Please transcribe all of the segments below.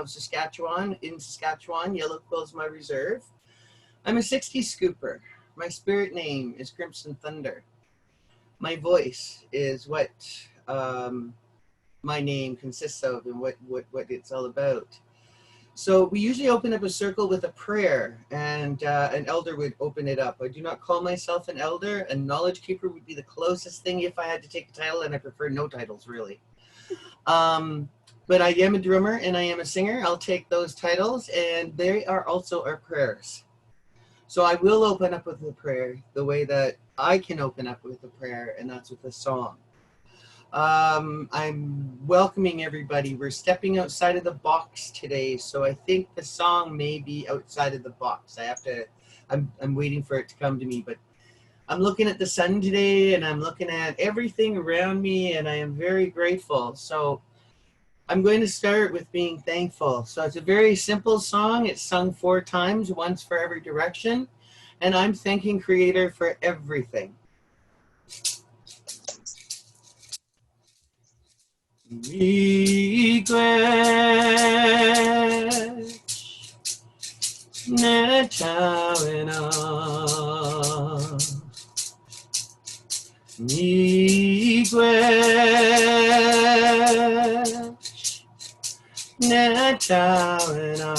of Saskatchewan. In Saskatchewan, Yellow Quill's my reserve. I'm a 60s scooper. My spirit name is Crimson Thunder. My voice is what my name consists of and what it's all about. So we usually open up a circle with a prayer, and an elder would open it up. I do not call myself an elder. A knowledge keeper would be the closest thing if I had to take a title, and I prefer no titles, really. But I am a drummer and I am a singer. I'll take those titles, and they are also our prayers. So I will open up with a prayer the way that I can open up with a prayer, and that's with a song. I'm welcoming everybody. We're stepping outside of the box today, so I think the song may be outside of the box. I'm waiting for it to come to me, but I'm looking at the sun today, and I'm looking at everything around me, and I am very grateful. So I'm going to start with being thankful. So it's a very simple song. It's sung 4 times, once for every direction. And I'm thanking Creator for everything. Miigwech netawena Miigwech netawena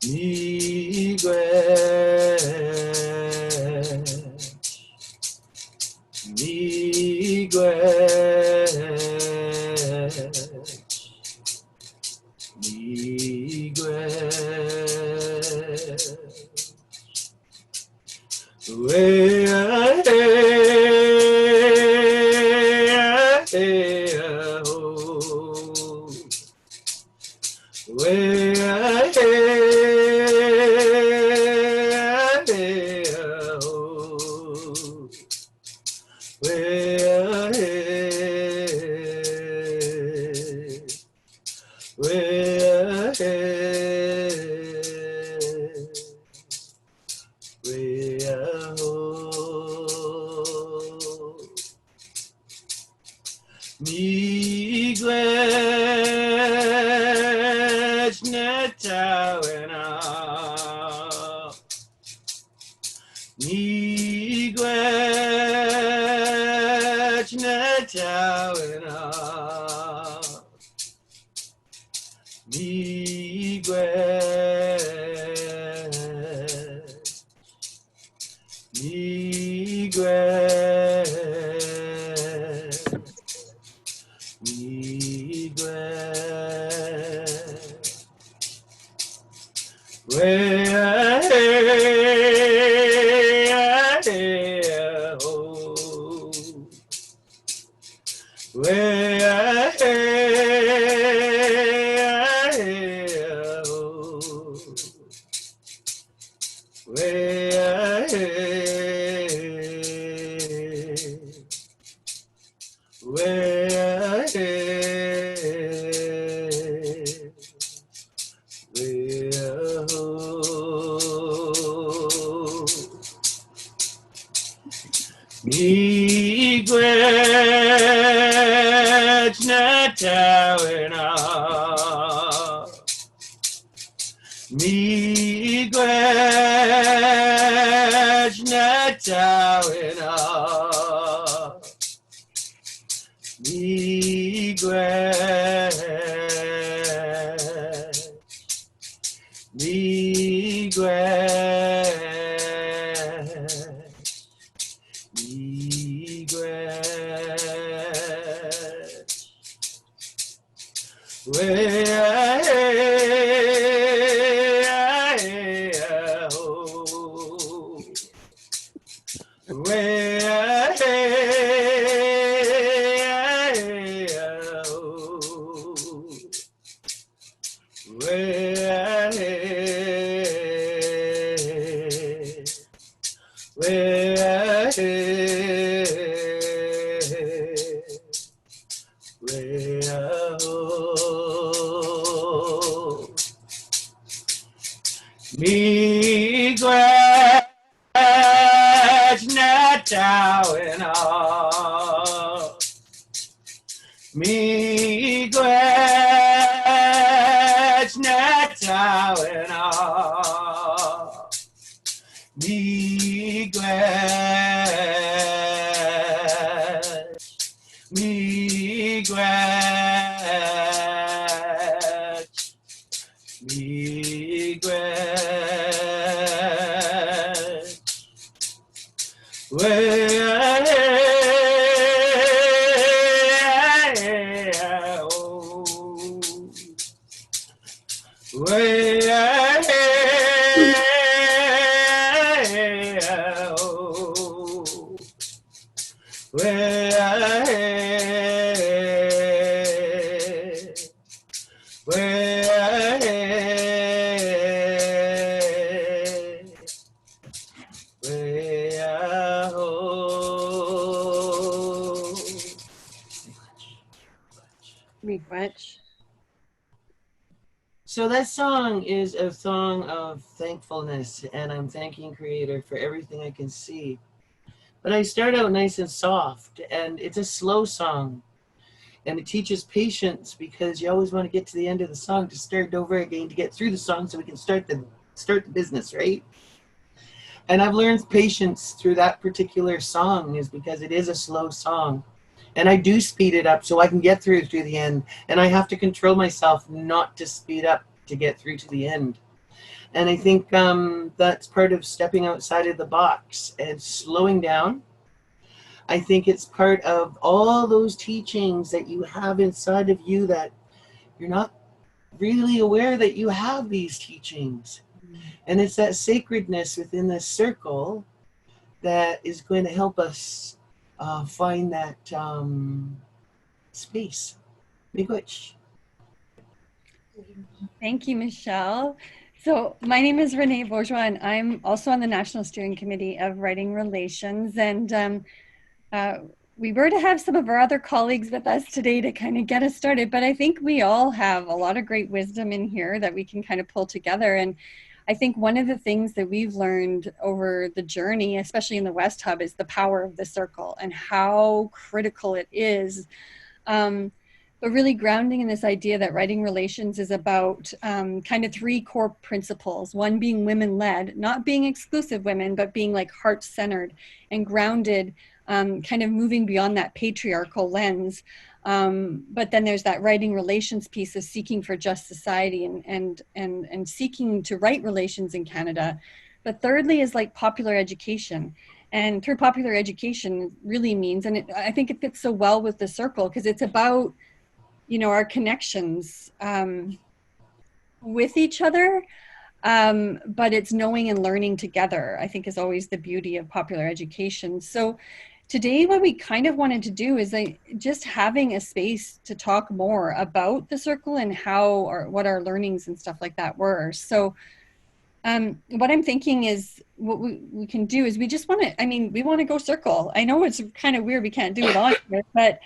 Miigwech Miigwech netawena Miigwech netawena Miigwech Miigwech Miigwech netawena Miigwech netawena Miigwech Miigwech netawena Miigwech So that song is a song of thankfulness, and I'm thanking Creator for everything I can see. But I start out nice and soft, and it's a slow song, and it teaches patience because you always want to get to the end of the song to start over again to get through the song so we can start the business, right? And I've learned patience through that particular song is because it is a slow song. And I do speed it up so I can get through to the end. And I have to control myself not to speed up to get through to the end. And I think that's part of stepping outside of the box and slowing down. I think it's part of all those teachings that you have inside of you that you're not really aware that you have these teachings. And it's that sacredness within this circle that is going to help us find that space. Miigwech. Thank you, Michelle. So my name is Renee Bourgeois, and I'm also on the National Steering Committee of Writing Relations. And we were to have some of our other colleagues with us today to kind of get us started, but I think we all have a lot of great wisdom in here that we can kind of pull together. And I think one of the things that we've learned over the journey, especially in the West Hub, is the power of the circle and how critical it is. But really grounding in this idea that writing relations is about kind of three core principles. One being women-led, not being exclusive women, but being like heart-centered and grounded, kind of moving beyond that patriarchal lens. But then there's that writing relations piece of seeking for just society and seeking to write relations in Canada. But thirdly is like popular education. And through popular education really means, and I think it fits so well with the circle because it's about, you know, our connections with each other, but it's knowing and learning together, I think is always the beauty of popular education. So today what we kind of wanted to do is just having a space to talk more about the circle and how or what our learnings and stuff like that were. So what I'm thinking is what we can do is we just want to, I mean, we want to go circle. I know it's kind of weird we can't do it on here, but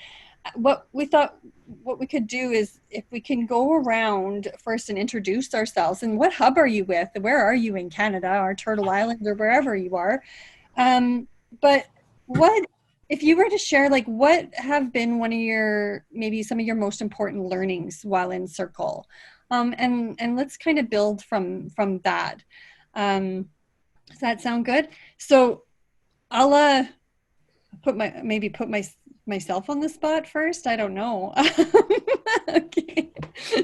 what we thought what we could do is if we can go around first and introduce ourselves and what hub are you with? Where are you in Canada or Turtle Island or wherever you are? But what, if you were to share, like what have been one of your, maybe some of your most important learnings while in Circle? And let's kind of build from that. Does that sound good? So I'll put myself on the spot first. I don't know. Okay.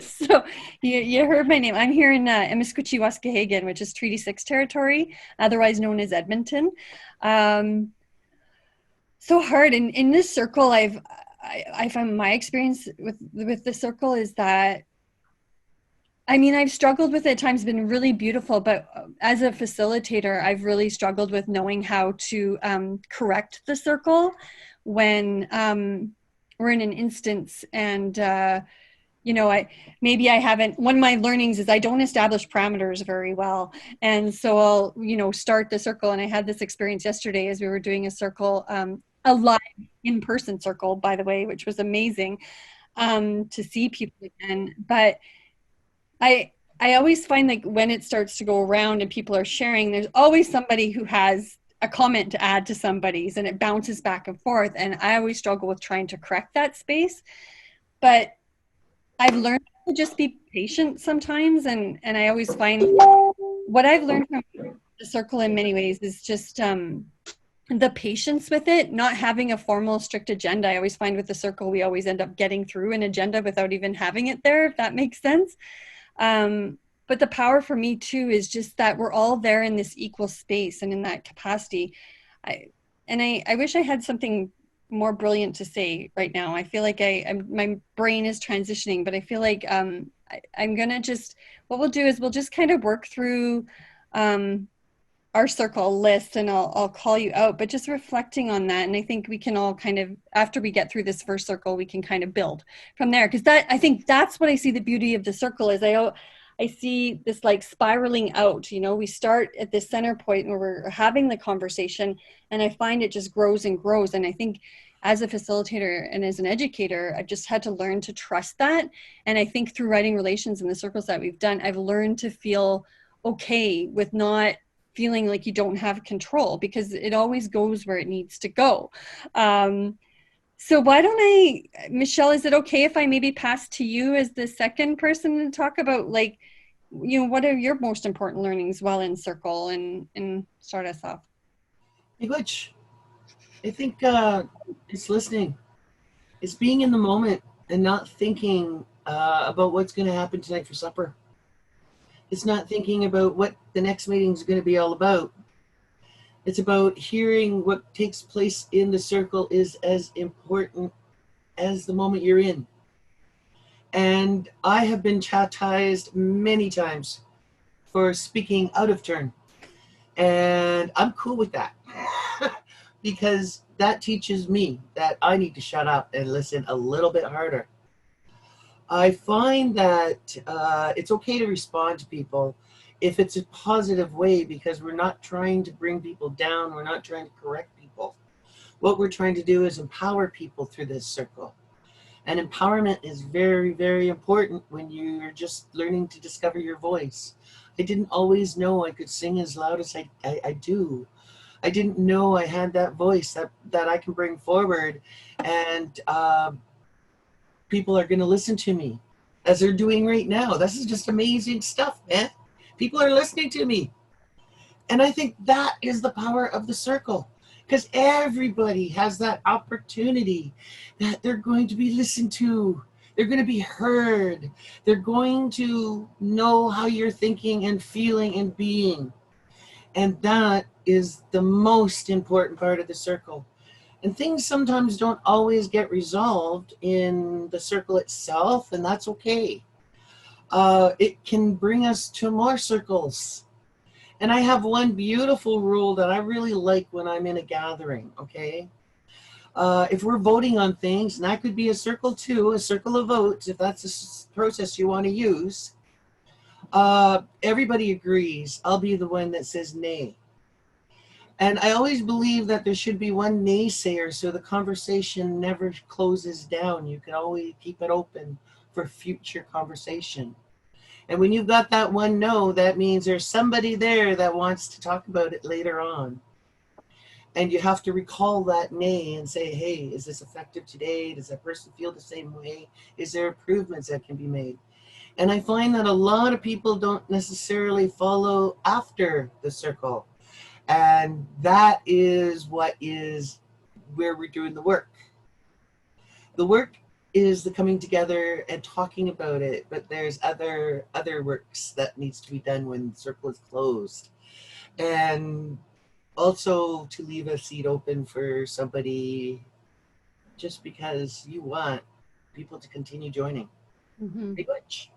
So you heard my name. I'm here in Emiskwichi Waskahegan, which is Treaty 6 territory, otherwise known as Edmonton. So hard. In this circle, I found my experience with the circle is that, I mean, I've struggled with it at times, been really beautiful, but as a facilitator, I've really struggled with knowing how to correct the circle when we're in an instance and, you know, I haven't, one of my learnings is I don't establish parameters very well. And so I'll, you know, start the circle. And I had this experience yesterday as we were doing a circle, a live in-person circle, by the way, which was amazing to see people again. But I always find like when it starts to go around and people are sharing, there's always somebody who has a comment to add to somebody's and it bounces back and forth. And I always struggle with trying to correct that space. But I've learned to just be patient sometimes, and I always find what I've learned from the circle in many ways is just the patience with it, not having a formal strict agenda. I always find with the circle we always end up getting through an agenda without even having it there, if that makes sense. But the power for me too is just that we're all there in this equal space and in that capacity. I wish I had something more brilliant to say right now. I feel like my brain is transitioning, but I feel like I'm gonna just, what we'll do is we'll just kind of work through our circle list, and I'll call you out, but just reflecting on that. And I think we can all kind of, after we get through this first circle, we can kind of build from there. Because that, I think that's what I see the beauty of the circle is. I see this like spiraling out, you know, we start at this center point where we're having the conversation, and I find it just grows and grows. And I think as a facilitator and as an educator, I've just had to learn to trust that. And I think through writing relations and the circles that we've done, I've learned to feel okay with not feeling like you don't have control, because it always goes where it needs to go. So why don't I, Michelle, is it okay if I maybe pass to you as the second person to talk about, like, you know, what are your most important learnings while in circle, and start us off? Hey, Butch, I think it's listening. It's being in the moment and not thinking about what's going to happen tonight for supper. It's not thinking about what the next meeting is going to be all about. It's about hearing what takes place in the circle is as important as the moment you're in. And I have been chastised many times for speaking out of turn. And I'm cool with that because that teaches me that I need to shut up and listen a little bit harder. I find that it's okay to respond to people if it's a positive way, because we're not trying to bring people down. We're not trying to correct people. What we're trying to do is empower people through this circle. And empowerment is very, very important when you're just learning to discover your voice. I didn't always know I could sing as loud as I do. I didn't know I had that voice that I can bring forward, and people are going to listen to me as they're doing right now. This is just amazing stuff, man. People are listening to me. And I think that is the power of the circle, because everybody has that opportunity that they're going to be listened to. They're going to be heard. They're going to know how you're thinking and feeling and being. And that is the most important part of the circle. And things sometimes don't always get resolved in the circle itself, and that's okay. It can bring us to more circles. And I have one beautiful rule that I really like when I'm in a gathering, okay? If we're voting on things, and that could be a circle too, a circle of votes, if that's the process you want to use, everybody agrees. I'll be the one that says nay. And I always believe that there should be one naysayer so the conversation never closes down. You can always keep it open for future conversation. And when you've got that one no, that means there's somebody there that wants to talk about it later on. And you have to recall that nay and say, hey, is this effective today? Does that person feel the same way? Is there improvements that can be made? And I find that a lot of people don't necessarily follow after the circle. And that is where we're doing the work. The work is the coming together and talking about it, but there's other works that needs to be done when the circle is closed. And also to leave a seat open for somebody just because you want people to continue joining. Mm-hmm. Pretty much.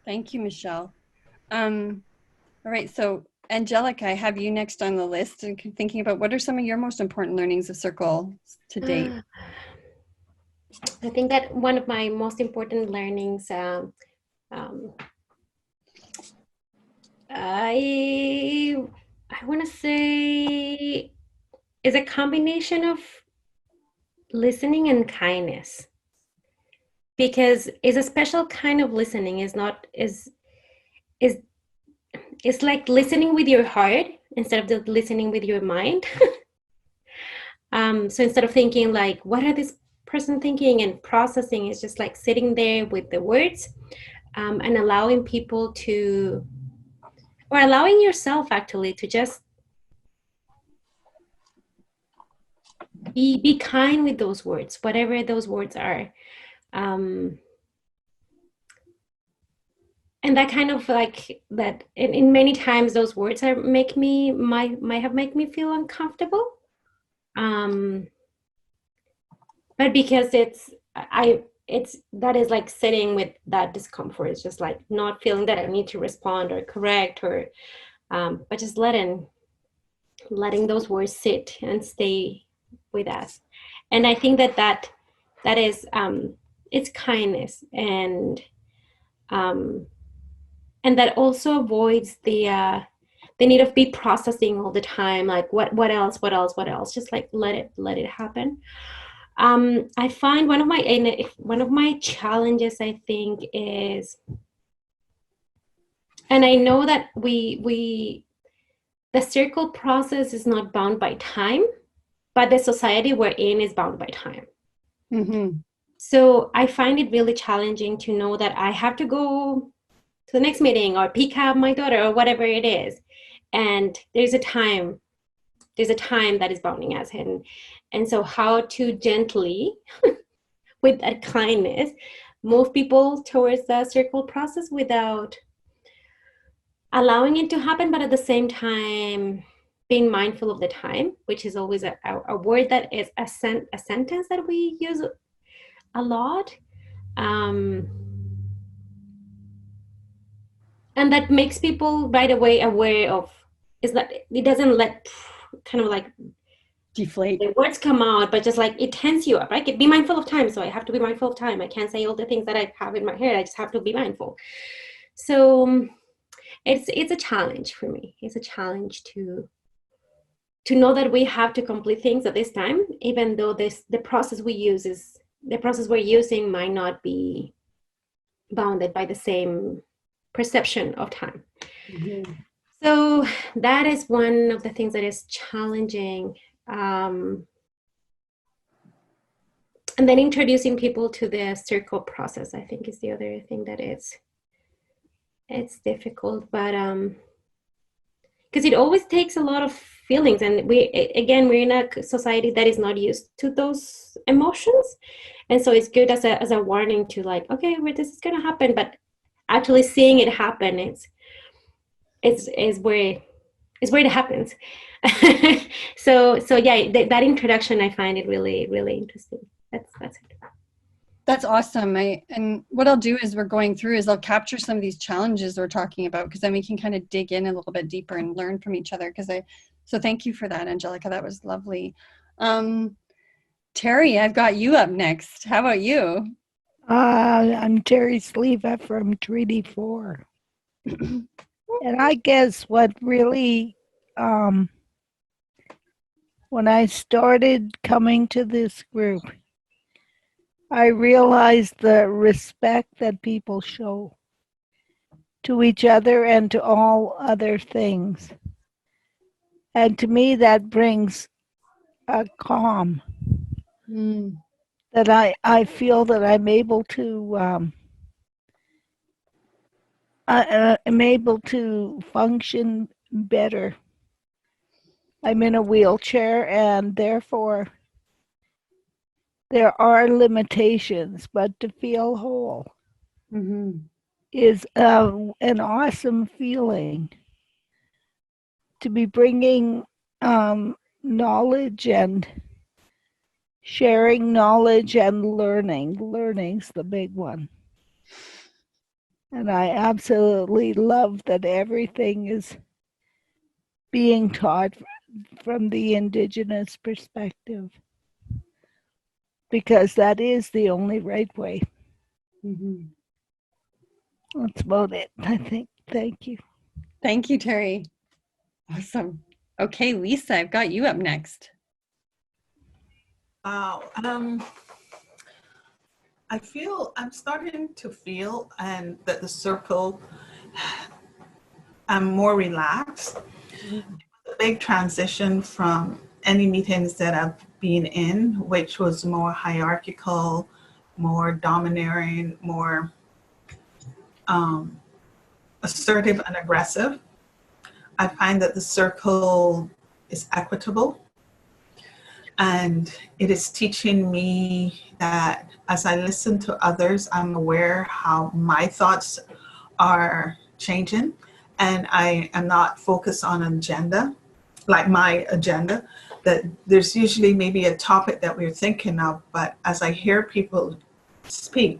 Thank you, Michelle. All right, so Angelica, I have you next on the list, and thinking about what are some of your most important learnings of circle to date. I think that one of my most important learnings, I want to say, is a combination of listening and kindness, because it's a special kind of listening. Is it's like listening with your heart instead of just listening with your mind. So instead of thinking like, what are these person thinking and processing is just like sitting there with the words, and allowing people to, or allowing yourself actually to just be kind with those words, whatever those words are. And that kind of like that in many times those words are might have make me feel uncomfortable. But because it's that is like sitting with that discomfort. It's just like not feeling that I need to respond or correct or but just letting those words sit and stay with us. And I think that is it's kindness, and that also avoids the need of be processing all the time, like what else, just like let it happen. I find one of my challenges, I think, is, and I know that the circle process is not bound by time, but the society we're in is bound by time. Mm-hmm. So I find it really challenging to know that I have to go to the next meeting or pick up my daughter or whatever it is, and there's a time that is bounding us, and so how to gently with that kindness move people towards the circle process without allowing it to happen, but at the same time being mindful of the time, which is always a word that is a sentence that we use a lot, and that makes people right away aware of, is that it doesn't let kind of like Deflate. the words come out, but just like it tense you up, right? Be mindful of time. So I have to be mindful of time. I can't say all the things that I have in my head. I just have to be mindful. So it's a challenge for me. It's a challenge to know that we have to complete things at this time, even though the process we're using might not be bounded by the same perception of time. Mm-hmm. So that is one of the things that is challenging. And then introducing people to the circle process, I think, is the other thing that it's difficult, but because it always takes a lot of feelings, and we're in a society that is not used to those emotions, and so it's good as a warning to like, okay, where this is going to happen, but actually seeing it happen, it's where it happens. so yeah, that introduction, I find it really, really interesting. That's it. That's awesome. And what I'll do as we're going through is I'll capture some of these challenges we're talking about, because then we can kind of dig in a little bit deeper and learn from each other. So thank you for that, Angelica. That was lovely. Terry, I've got you up next. How about you? I'm Terry Sleva from Treaty 4. And I guess what really, when I started coming to this group, I realized the respect that people show to each other and to all other things. And to me, that brings a calm that I feel that I'm able to I'm able to function better. I'm in a wheelchair, and therefore there are limitations, but to feel whole is an awesome feeling. To be bringing knowledge and sharing knowledge and learning. Learning's the big one. And I absolutely love that everything is being taught from the Indigenous perspective, because that is the only right way. That's about it, I think. Thank you. Thank you, Terry. Awesome. Okay, Lisa, I've got you up next. Wow. I'm starting to feel and that the circle, I'm more relaxed. A big transition from any meetings that I've been in, which was more hierarchical, more domineering, more assertive and aggressive. I find that the circle is equitable, and it is teaching me that as I listen to others, I'm aware how my thoughts are changing, and I am not focused on an agenda, like my agenda, that there's usually maybe a topic that we're thinking of, but as I hear people speak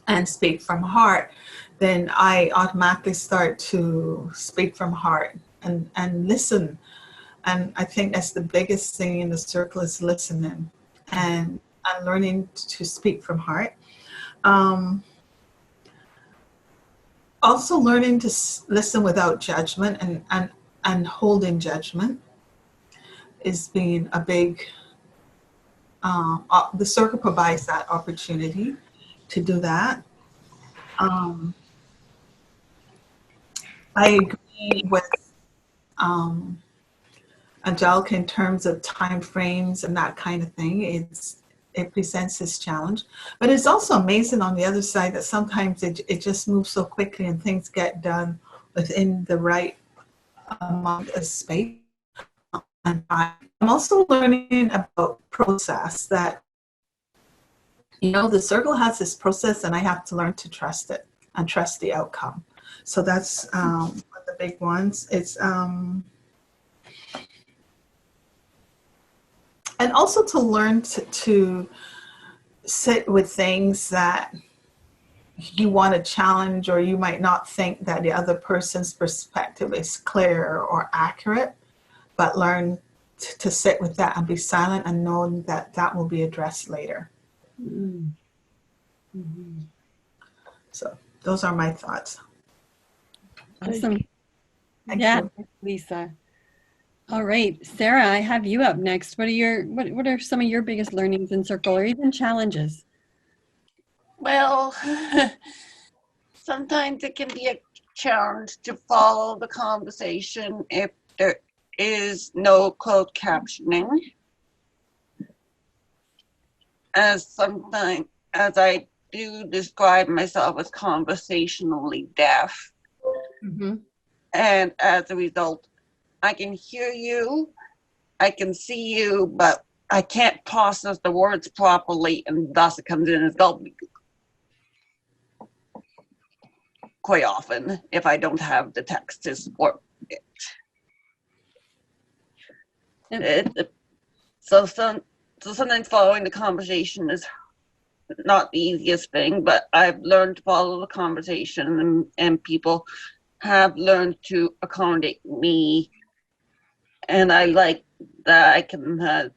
and speak from heart, then I automatically start to speak from heart and listen. And I think that's the biggest thing in the circle is listening and learning to speak from heart. Also learning to listen without judgment and holding judgment is being a big, the circle provides that opportunity to do that. I agree with Angelica in terms of time frames and that kind of thing. It presents this challenge, but it's also amazing on the other side that sometimes it just moves so quickly and things get done within the right amount of space. And I'm also learning about process, that the circle has this process and I have to learn to trust it and trust the outcome. So that's one of the big ones. It's and also to learn to sit with things that you want to challenge, or you might not think that the other person's perspective is clear or accurate, but learn to sit with that and be silent and knowing that that will be addressed later. Mm-hmm. So those are my thoughts. Awesome. Thank Yeah, you. Lisa. All right, Sarah, I have you up next. What are some of your biggest learnings in circle, or even challenges? Well, sometimes it can be a challenge to follow the conversation if there is no closed captioning. As I do describe myself as conversationally deaf. Mm-hmm. And as a result, I can hear you, I can see you, but I can't process the words properly, and thus it comes in as gulping quite often if I don't have the text to support it. So sometimes following the conversation is not the easiest thing, but I've learned to follow the conversation, and people have learned to accommodate me, and I like that I can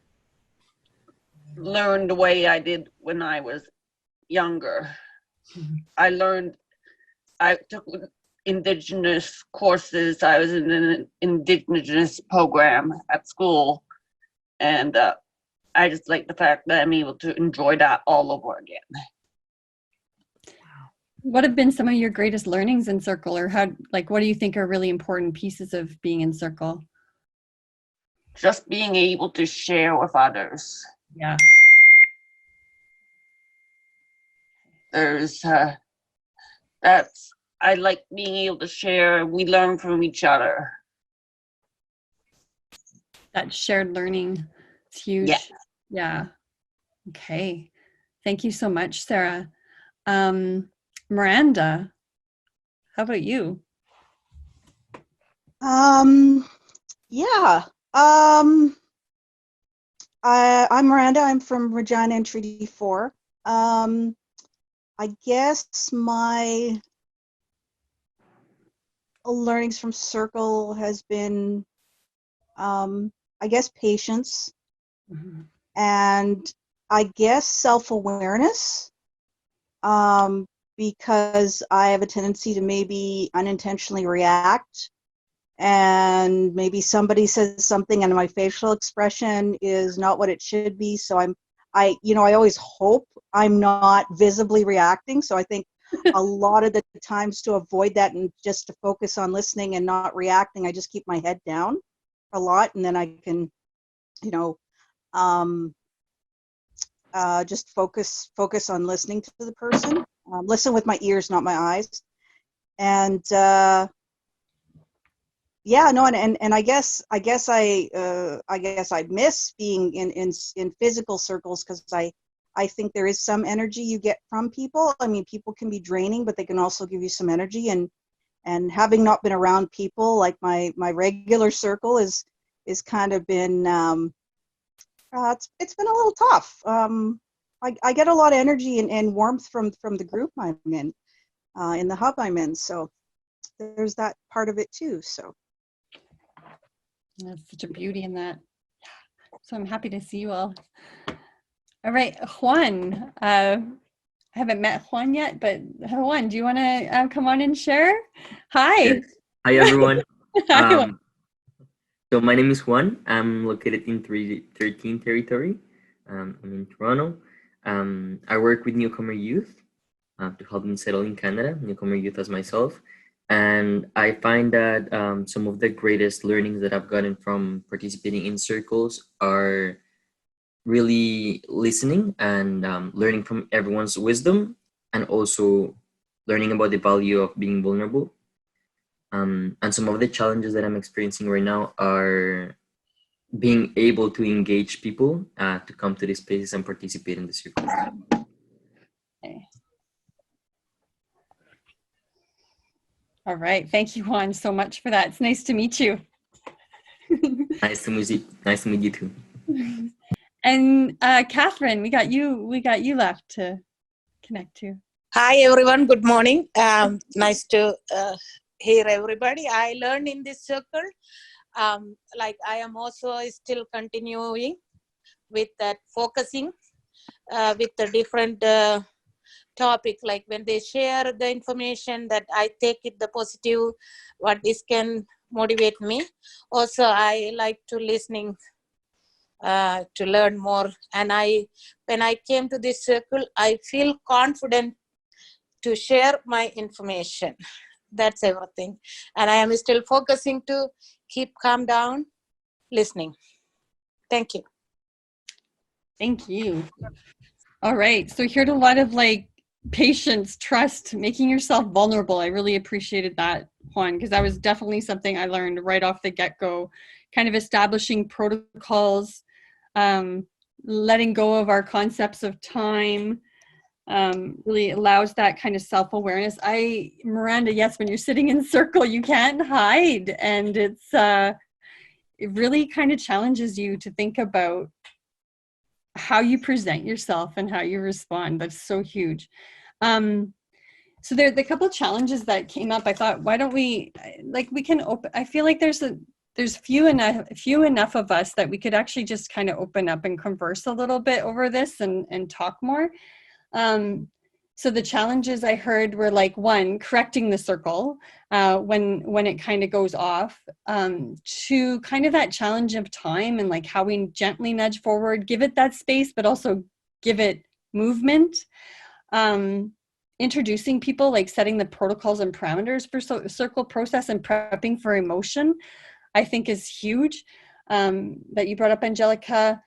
learn the way I did when I was younger. Mm-hmm. I took Indigenous courses. I was in an Indigenous program at school, and I just like the fact that I'm able to enjoy that all over again. What have been some of your greatest learnings in circle, or what do you think are really important pieces of being in circle? Just being able to share with others. Yeah. I like being able to share. We learn from each other. That shared learning, it's huge. Yeah. Okay. Thank you so much, Sarah. Miranda, how about you? Yeah. I'm Miranda. I'm from Regina and Treaty 4. I guess my learnings from Circle has been, I guess, patience, Mm-hmm. and I guess self-awareness, because I have a tendency to maybe unintentionally react, and maybe somebody says something and my facial expression is not what it should be. So I always hope I'm not visibly reacting. So I think a lot of the times to avoid that and just to focus on listening and not reacting, I just keep my head down a lot, and then I can you know, just focus on listening to the person. Listen with my ears, not my eyes. And yeah, no, and I guess I miss being in physical circles, because I think there is some energy you get from people. I mean, people can be draining, but they can also give you some energy. And having not been around people, like my regular circle is kind of been it's been a little tough. I get a lot of energy and warmth from the group I'm in the hub I'm in. So there's that part of it too. So That's such a beauty in that. So I'm happy to see you all. All right, Juan. I haven't met Juan yet, but Juan, do you want to come on and share? Hi. Yes. Hi, everyone. Hi, Juan. So my name is Juan. I'm located in 13 territory. I'm in Toronto. I work with newcomer youth to help them settle in Canada, newcomer youth as myself. And I find that some of the greatest learnings that I've gotten from participating in circles are really listening and learning from everyone's wisdom, and also learning about the value of being vulnerable. And some of the challenges that I'm experiencing right now are being able to engage people to come to these spaces and participate in the circle. Okay. All right. Thank you, Juan, so much for that. It's nice to meet you. Nice to meet you too. And Catherine, we got you left to connect to. Hi, everyone. Good morning. Nice to hear everybody. I learned in this circle. Like I am also still continuing with that focusing with the different topic. Like when they share the information, that I take it the positive, what this can motivate me. Also, I like to listening to learn more. And when I came to this circle, I feel confident to share my information. That's everything. And I am still focusing to keep calm down, listening. Thank you. Thank you. All right. So here's a lot of like patience, trust, making yourself vulnerable. I really appreciated that, Juan, because that was definitely something I learned right off the get-go. Kind of establishing protocols, letting go of our concepts of time, really allows that kind of self-awareness. Miranda, yes, when you're sitting in circle, you can't hide, and it really kind of challenges you to think about how you present yourself and how you respond. That's so huge. So there are a couple of challenges that came up. I thought, why don't we can open, I feel like there's few enough of us that we could actually just kind of open up and converse a little bit over this and talk more. So the challenges I heard were like, one, correcting the circle when it kind of goes off, to kind of that challenge of time and like how we gently nudge forward, give it that space, but also give it movement. Introducing people, like setting the protocols and parameters for circle process and prepping for emotion, I think is huge, that you brought up, Angelica.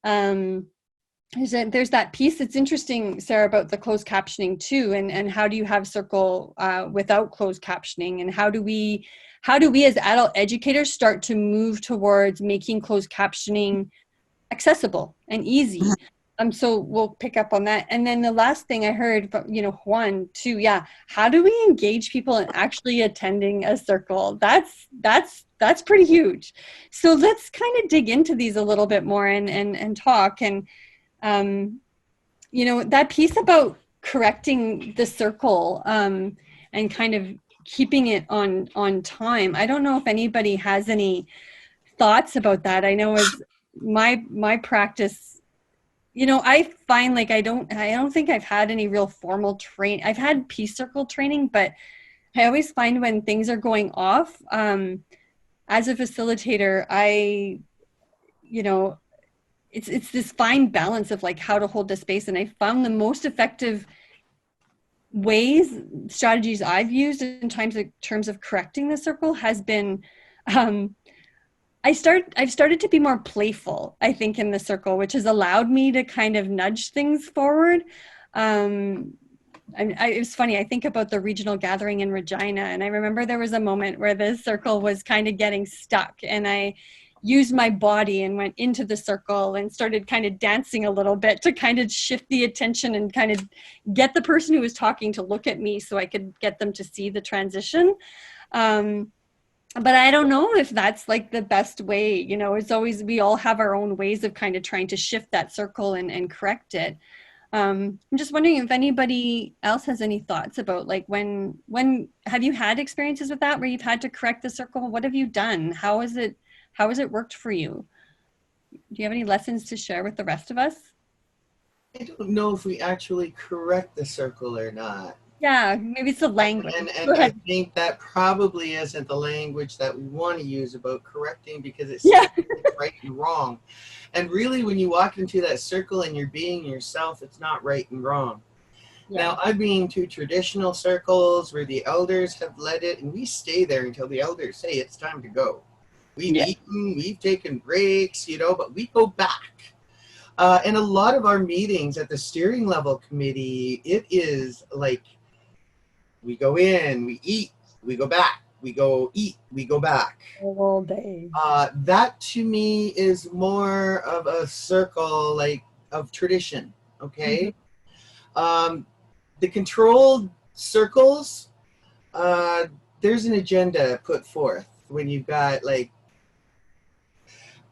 There's that piece that's interesting, Sarah, about the closed captioning too, and how do you have circle without closed captioning, and how do we as adult educators start to move towards making closed captioning accessible and easy? So we'll pick up on that. And then the last thing I heard from, Juan too, how do we engage people in actually attending a circle? That's pretty huge. So let's kind of dig into these a little bit more and talk. And that piece about correcting the circle and kind of keeping it on time. I don't know if anybody has any thoughts about that. I know as my practice, I find like I don't think I've had any real formal training. I've had peace circle training, but I always find when things are going off, as a facilitator, it's this fine balance of like how to hold the space. And I found the most effective strategies I've used in terms of correcting the circle has been I've started to be more playful, I think, in the circle, which has allowed me to kind of nudge things forward. It was funny. I think about the regional gathering in Regina, and I remember there was a moment where the circle was kind of getting stuck, and I used my body and went into the circle and started kind of dancing a little bit to kind of shift the attention and kind of get the person who was talking to look at me so I could get them to see the transition. But I don't know if that's like the best way. It's always, we all have our own ways of kind of trying to shift that circle and correct it. I'm just wondering if anybody else has any thoughts about like when have you had experiences with that where you've had to correct the circle? What have you done? How has it worked for you? Do you have any lessons to share with the rest of us? I don't know if we actually correct the circle or not. Yeah, maybe it's the language. And I think that probably isn't the language that we want to use about correcting, because it's right and wrong. And really, when you walk into that circle and you're being yourself, it's not right and wrong. Yeah. Now, I've been to traditional circles where the elders have led it, and we stay there until the elders say it's time to go. We've eaten, we've taken breaks, but we go back. And a lot of our meetings at the steering level committee, it is like, we go in, we eat, we go back, we go eat, we go back. All day. That to me is more of a circle, like, of tradition, okay? Mm-hmm. The controlled circles, there's an agenda put forth when you've got, like,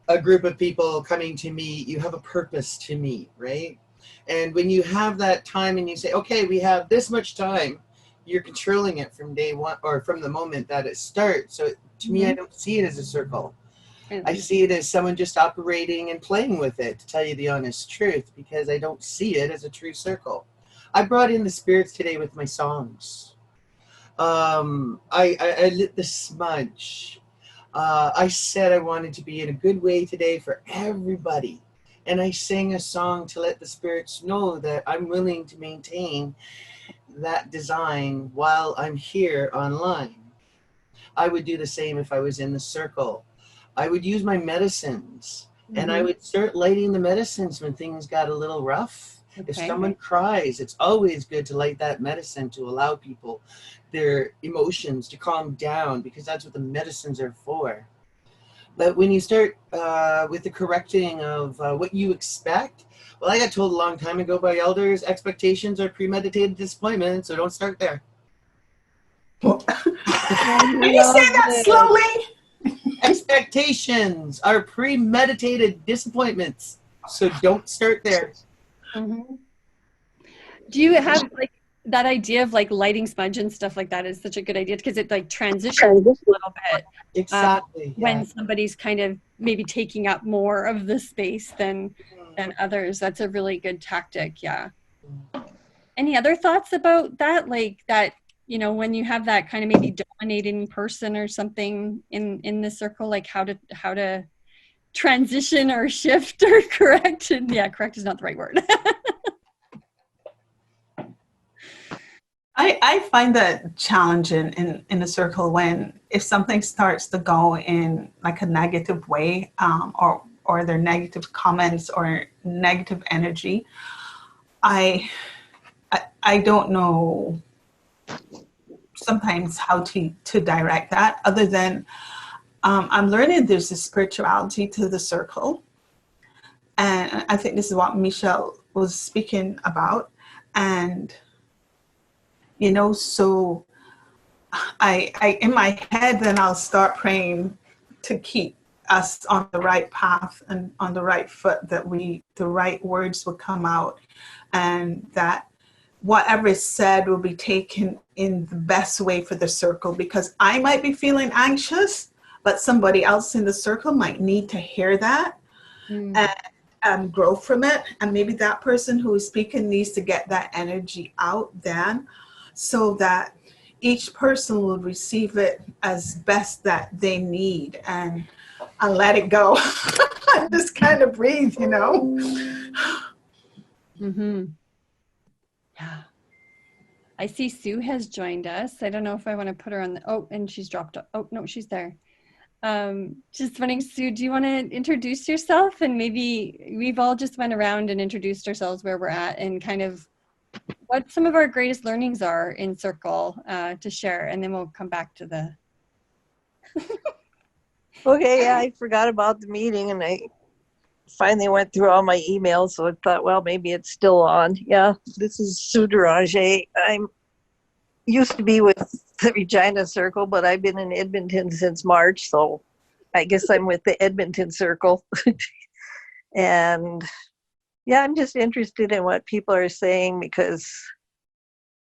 a group of people coming to meet. You have a purpose to meet, right? And when you have that time and you say, okay, we have this much time, you're controlling it from day one or from the moment that it starts. So to me, I don't see it as a circle. I see it as someone just operating and playing with it, to tell you the honest truth, because I don't see it as a true circle. I brought in the spirits today with my songs. I lit the smudge. I said I wanted to be in a good way today for everybody. And I sang a song to let the spirits know that I'm willing to maintain that design while I'm here online. I would do the same if I was in the circle. I would use my medicines, and I would start lighting the medicines when things got a little rough. Okay. If someone cries, it's always good to light that medicine to allow people their emotions to calm down, because that's what the medicines are for. But when you start with the correcting of what you expect, well, I got told a long time ago by elders, expectations are premeditated disappointment, so don't start there. Can you say that slowly? Expectations are premeditated disappointments, so don't start there. Mm-hmm. Do you have like that idea of like lighting smudge and stuff like that is such a good idea, because it like transitions a little bit. Exactly. When somebody's kind of maybe taking up more of the space than others. That's a really good tactic. Yeah. Any other thoughts about that? Like that, when you have that kind of maybe dominating person or something in the circle, like how to transition or shift or correct. And yeah, correct is not the right word. I find that challenging in a circle when if something starts to go in like a negative way, or their negative comments or negative energy, I don't know sometimes how to direct that, other than I'm learning there's a spirituality to the circle. And I think this is what Michelle was speaking about. And so I in my head, then I'll start praying to keep us on the right path and on the right foot, that the right words will come out, and that whatever is said will be taken in the best way for the circle, because I might be feeling anxious, but somebody else in the circle might need to hear that and grow from it. And maybe that person who is speaking needs to get that energy out then, so that each person will receive it as best that they need, and let it go. Just kind of breathe, Mm-hmm. Yeah. I see Sue has joined us. I don't know if I want to put her on and she's dropped. Oh, no, she's there. Just wondering, Sue, do you want to introduce yourself? And maybe we've all just went around and introduced ourselves where we're at and kind of what some of our greatest learnings are in Circle to share. And then we'll come back to the... Okay, yeah, I forgot about the meeting and I finally went through all my emails, so I thought, well, maybe it's still on. Yeah, this is Sue Deranger. I'm used to be with the Regina Circle, but I've been in Edmonton since March, so I guess I'm with the Edmonton Circle. And yeah, I'm just interested in what people are saying because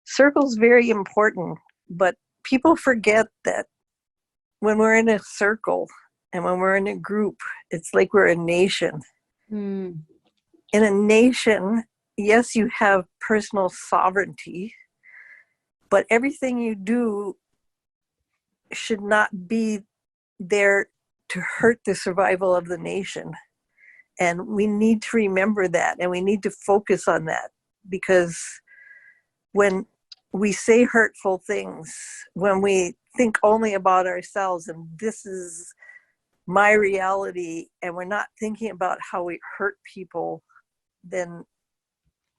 circle's very important, but people forget that when we're in a circle and when we're in a group, it's like we're a nation. Mm. In a nation, yes, you have personal sovereignty, but everything you do should not be there to hurt the survival of the nation. And we need to remember that, and we need to focus on that, because when we say hurtful things, when we think only about ourselves and this is my reality, and we're not thinking about how we hurt people, then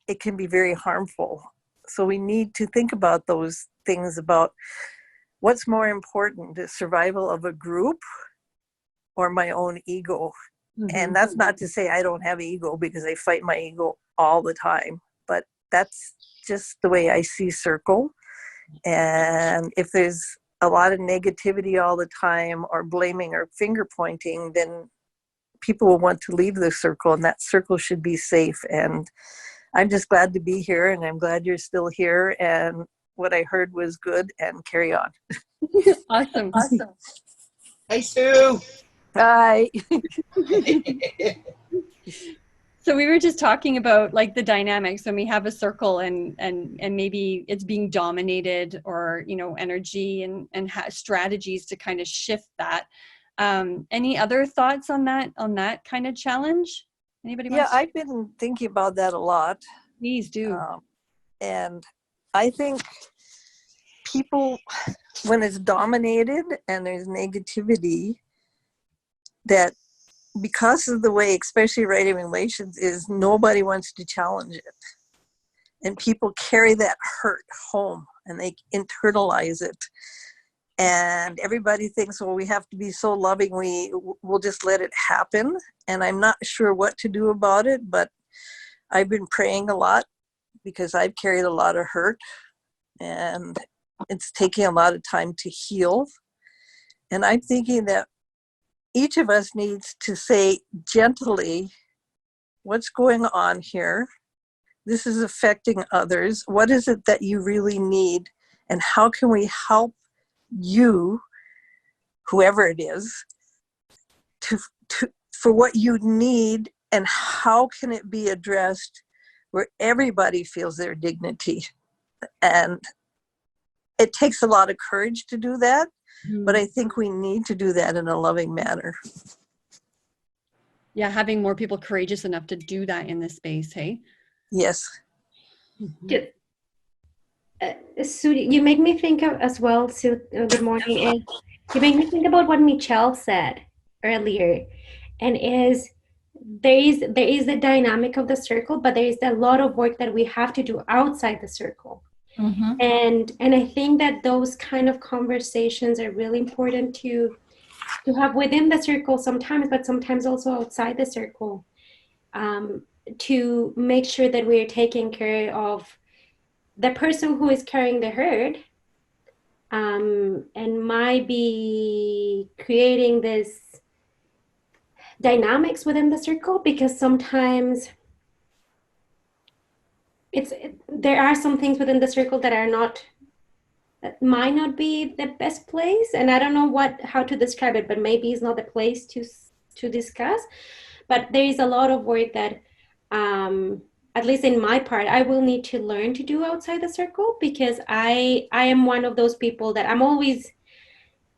it can be very harmful. So we need to think about those things, about what's more important, the survival of a group or my own ego. Mm-hmm. And that's not to say I don't have ego, because I fight my ego all the time, but that's just the way I see Circle. And if there's a lot of negativity all the time, or blaming or finger pointing, then people will want to leave the Circle, and that Circle should be safe. And I'm just glad to be here, and I'm glad you're still here, and what I heard was good, and carry on. Awesome. Hi, Sue. Hi. So we were just talking about like the dynamics when we have a circle and maybe it's being dominated, or, you know, energy and strategies to kind of shift that. Any other thoughts on that kind of challenge? Anybody? Yeah, I've been thinking about that a lot. Please do. And I think people, when it's dominated and there's negativity, that because of the way, especially writing relations, is nobody wants to challenge it. And people carry that hurt home and they internalize it. And everybody thinks, well, we have to be so loving, we'll just let it happen. And I'm not sure what to do about it, but I've been praying a lot because I've carried a lot of hurt and it's taking a lot of time to heal. And I'm thinking that each of us needs to say gently, what's going on here? This is affecting others. What is it that you really need? And how can we help you, whoever it is, for what you need, and how can it be addressed where everybody feels their dignity? And it takes a lot of courage to do that, but I think we need to do that in a loving manner. Yeah, having more people courageous enough to do that in this space, hey? Yes. Mm-hmm. Sue, you make me think of as well, Sue, good morning, and you make me think about what Michelle said earlier, and there is the dynamic of the circle, but there is a lot of work that we have to do outside the circle. Mm-hmm. And I think that those kind of conversations are really important to have within the circle sometimes, but sometimes also outside the circle, to make sure that we're taking care of the person who is carrying the herd, and might be creating this dynamics within the circle, because sometimes there are some things within the circle that might not be the best place, and I don't know how to describe it, but maybe it's not the place to discuss. But there is a lot of work that, at least in my part, I will need to learn to do outside the circle, because I am one of those people that I'm always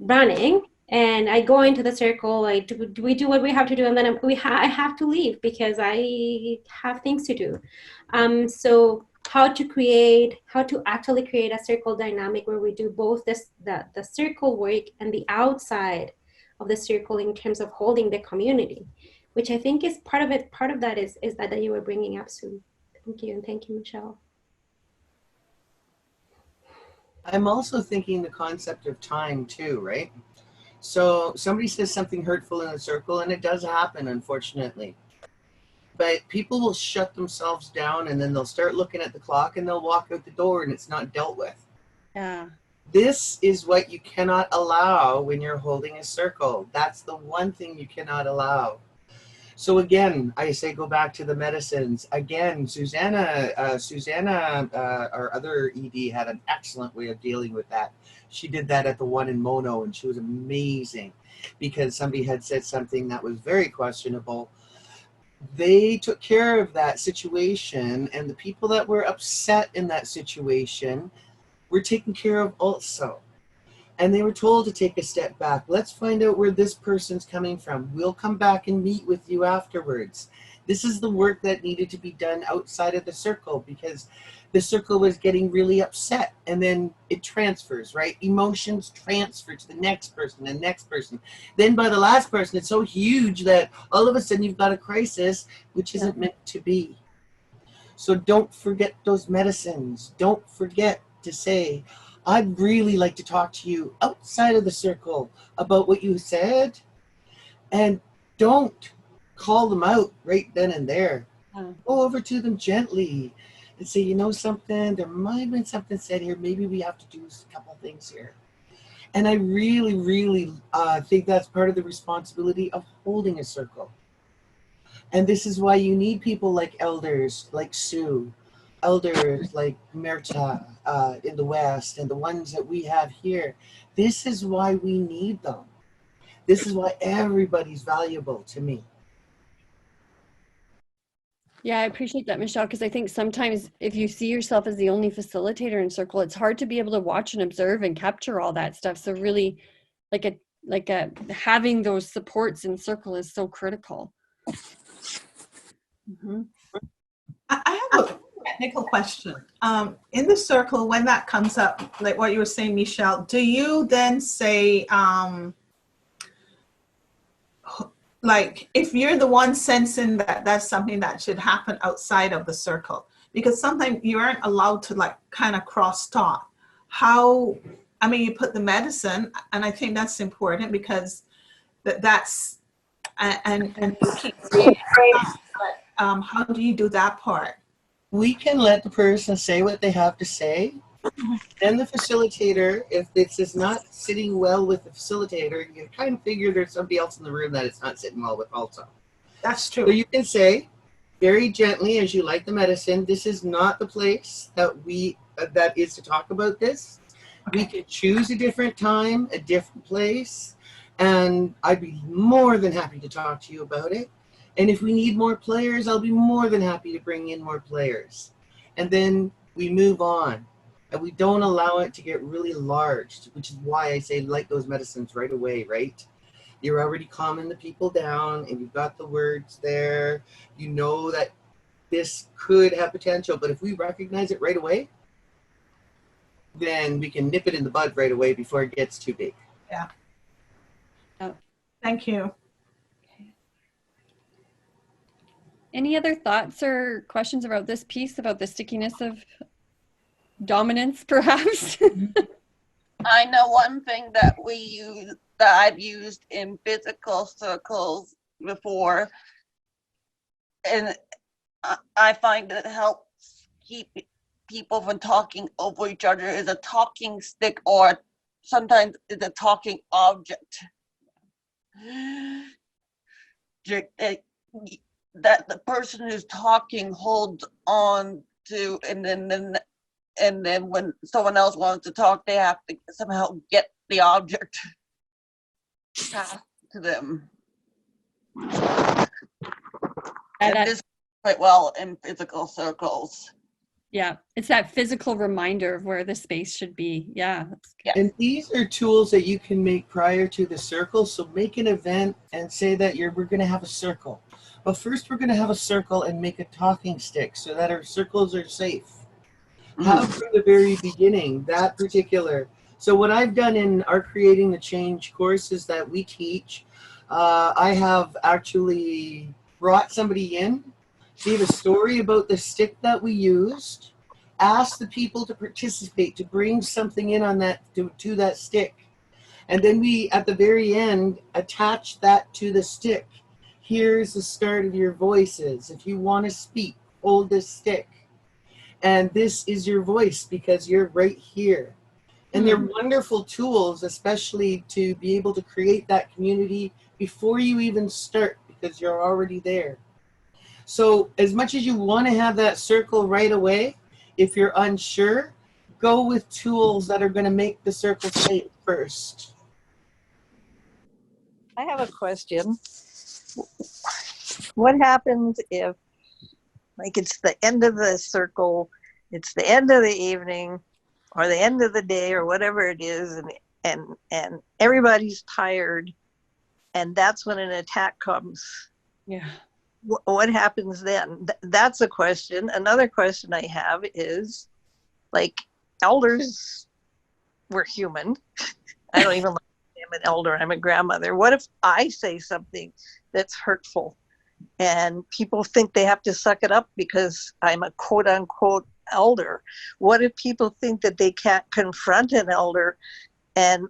running, and I go into the circle, we do what we have to do, and then I have to leave because I have things to do. So how to actually create a circle dynamic where we do both the circle work and the outside of the circle in terms of holding the community, which I think is part of it. Part of that is that you were bringing up, Sue. Thank you, and thank you, Michelle. I'm also thinking the concept of time too, right? So somebody says something hurtful in a circle, and it does happen, unfortunately. But people will shut themselves down, and then they'll start looking at the clock, and they'll walk out the door, and it's not dealt with. Yeah. This is what you cannot allow when you're holding a circle. That's the one thing you cannot allow. So again, I say go back to the medicines. Again, Susanna, our other ED, had an excellent way of dealing with that. She did that at the one in Mono, and she was amazing because somebody had said something that was very questionable. They took care of that situation, and the people that were upset in that situation were taken care of also. And they were told to take a step back. Let's find out where this person's coming from. We'll come back and meet with you afterwards. This is the work that needed to be done outside of the circle because the circle was getting really upset, and then it transfers, right? Emotions transfer to the next person, the next person. Then by the last person, it's so huge that all of a sudden you've got a crisis, which isn't meant to be. So don't forget those medicines. Don't forget to say, I'd really like to talk to you outside of the circle about what you said, and don't call them out right then and there. Go over to them gently and say, you know something, there might have been something said here. Maybe we have to do a couple things here. And I really, really think that's part of the responsibility of holding a circle. And this is why you need people like elders, like Sue, elders like Merta in the West, and the ones that we have here. This is why we need them. This is why everybody's valuable to me. Yeah, I appreciate that, Michelle, because I think sometimes if you see yourself as the only facilitator in circle, it's hard to be able to watch and observe and capture all that stuff. So really, having those supports in circle is so critical. Mm-hmm. I have a technical question. In the circle, when that comes up, like what you were saying, Michelle, do you then say, like, if you're the one sensing that that's something that should happen outside of the circle? Because sometimes you aren't allowed to like kind of cross talk. How, I mean, you put the medicine, and I think that's important because that's, and you keep how do you do that part? We can let the person say what they have to say. Then the facilitator, if this is not sitting well with the facilitator, you kind of figure there's somebody else in the room that it's not sitting well with also. That's true. So you can say very gently, as you like the medicine, this is not the place that is to talk about this. Okay. We can choose a different time, a different place, and I'd be more than happy to talk to you about it. And if we need more players, I'll be more than happy to bring in more players. And then we move on. And we don't allow it to get really large, which is why I say like those medicines right away, right? You're already calming the people down, and you've got the words there. You know that this could have potential, but if we recognize it right away, then we can nip it in the bud right away before it gets too big. Yeah. Oh. Thank you. Any other thoughts or questions about this piece, about the stickiness of dominance, perhaps? I know one thing that I've used in physical circles before, and I find it helps keep people from talking over each other, is a talking stick, or sometimes it's a talking object. That the person who's talking holds on to, and then when someone else wants to talk, they have to somehow get the object passed to them. And this quite well in physical circles. Yeah, it's that physical reminder of where the space should be. Yeah, that's good. And these are tools that you can make prior to the circle. So make an event and say that we're going to have a circle. But first we're going to have a circle and make a talking stick so that our circles are safe. Have from the very beginning that particular So what I've done in our Creating the Change courses that we teach, I have actually brought somebody in, gave a story about the stick that we used, asked the people to participate, to bring something in on that to that stick. And then we, at the very end, attach that to the stick. Here's the start of your voices. If you want to speak, hold this stick. And this is your voice because you're right here. And they're wonderful tools, especially to be able to create that community before you even start, because you're already there. So as much as you want to have that circle right away, if you're unsure, go with tools that are going to make the circle safe first. I have a question. What happens if, like, it's the end of the circle, it's the end of the evening, or the end of the day, or whatever it is, and everybody's tired, and that's when an attack comes? Yeah. What happens then? That's a question. Another question I have is, like, elders were human. I don't even like to say I'm an elder, I'm a grandmother. What if I say something that's hurtful and people think they have to suck it up because I'm a quote unquote elder? What if people think that they can't confront an elder? And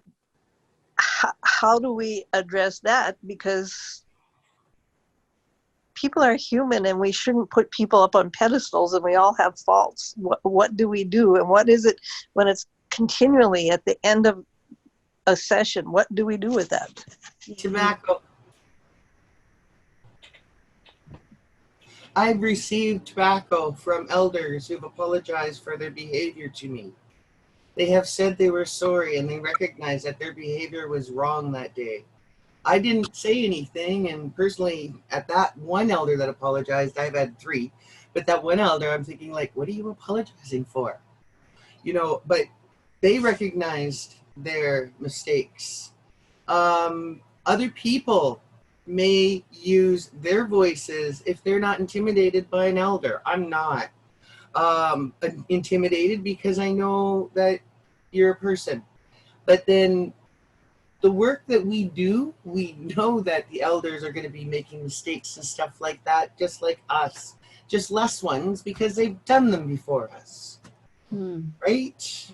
how do we address that? Because people are human and we shouldn't put people up on pedestals, and we all have faults. What do we do? And what is it when it's continually at the end of a session? What do we do with that? Tobacco. I've received tobacco from elders who've apologized for their behavior to me. They have said they were sorry and they recognized that their behavior was wrong that day. I didn't say anything, and personally, at that one elder that apologized, I've had 3, but that one elder, I'm thinking, like, what are you apologizing for? You know, but they recognized their mistakes. Other people may use their voices if they're not intimidated by an elder. I'm not intimidated because I know that you're a person. But then the work that we do, we know that the elders are going to be making mistakes and stuff like that, just like us, just less ones because they've done them before us. Right?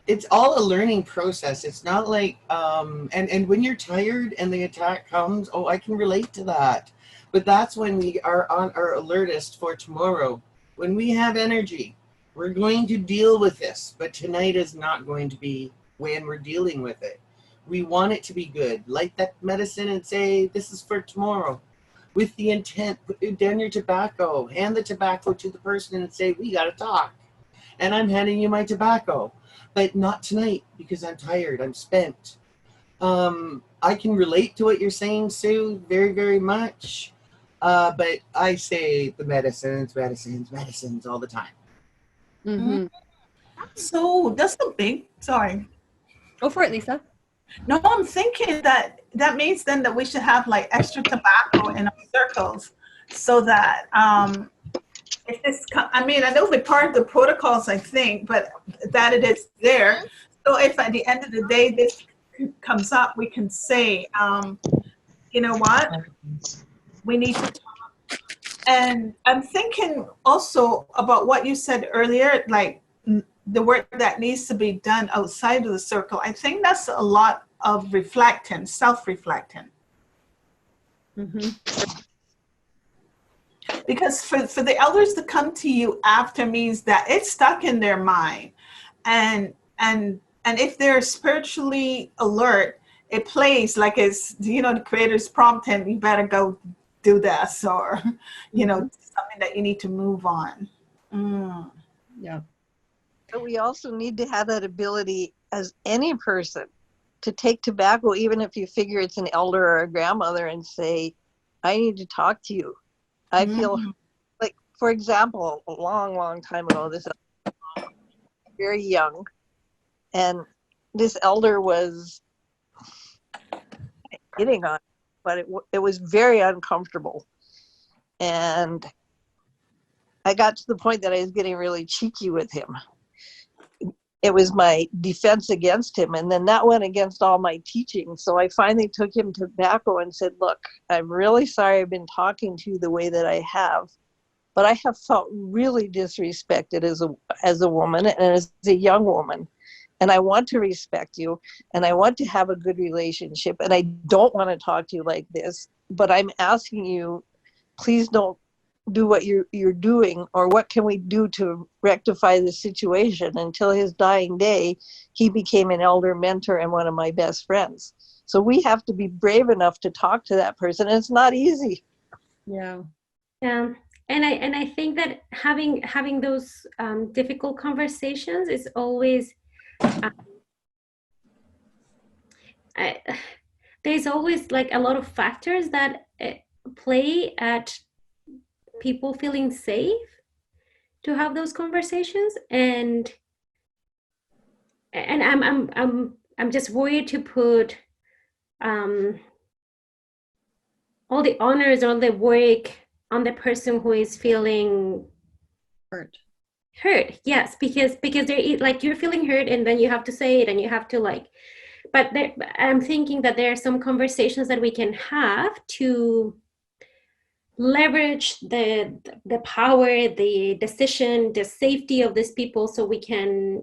It's all a learning process. It's not like, and when you're tired and the attack comes, oh, I can relate to that. But that's when we are on our alertest for tomorrow. When we have energy, we're going to deal with this, but tonight is not going to be when we're dealing with it. We want it to be good. Light that medicine and say, this is for tomorrow. With the intent, put down your tobacco, hand the tobacco to the person and say, we got to talk. And I'm handing you my tobacco. But not tonight because I'm tired, I'm spent. I can relate to what you're saying, Sue, very, very much. But I say the medicines all the time. So that's a big, sorry. Go for it, Lisa. No, I'm thinking that means then that we should have like extra tobacco in our circles so that if this, I mean, I know we're part of the protocols, I think, but that it is there. So if at the end of the day this comes up, we can say, you know what, we need to talk. And I'm thinking also about what you said earlier, like the work that needs to be done outside of the circle. I think that's a lot of reflecting, self-reflecting. Because for the elders to come to you after means that it's stuck in their mind. And if they're spiritually alert, it plays like it's, you know, the creator's prompting, you better go do this, or, you know, something that you need to move on. Yeah. But we also need to have that ability as any person to take tobacco, even if you figure it's an elder or a grandmother, and say, I need to talk to you. I feel like, for example, a long, long time ago, this very young, and this elder was hitting on, but it was very uncomfortable. And I got to the point that I was getting really cheeky with him. it was my defense against him. And then that went against all my teaching. So I finally took him to Tobacco and said, look, I'm really sorry I've been talking to you the way that I have, but I have felt really disrespected as a woman and as a young woman. And I want to respect you and I want to have a good relationship. And I don't want to talk to you like this, but I'm asking you, please don't do what you're doing, or what can we do to rectify the situation? Until his dying day, he became an elder mentor and one of my best friends. So we have to be brave enough to talk to that person. And it's not easy. Yeah. And I think that having those difficult conversations is always there's always like a lot of factors that play at people feeling safe to have those conversations, and I'm just worried to put all the honors, all the work on the person who is feeling Hurt. Yes, because they're like, you're feeling hurt and then you have to say it and you have to like, but I'm thinking that there are some conversations that we can have to leverage the power, the decision, the safety of these people, so we can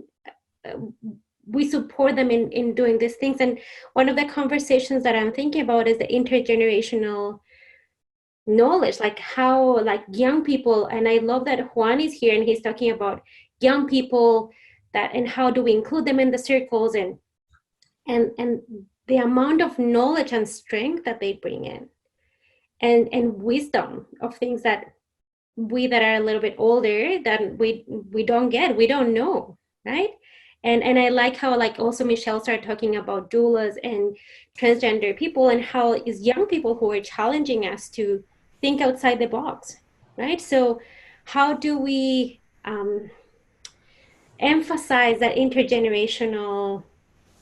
we support them in doing these things. And one of the conversations that I'm thinking about is the intergenerational knowledge, like how like young people, and I love that Juan is here and he's talking about young people, that and how do we include them in the circles, and the amount of knowledge and strength that they bring in, and wisdom of things that we that are a little bit older that we don't get, we don't know, right? And I like how like also Michelle started talking about doulas and transgender people, and how it's young people who are challenging us to think outside the box, right? So how do we emphasize that intergenerational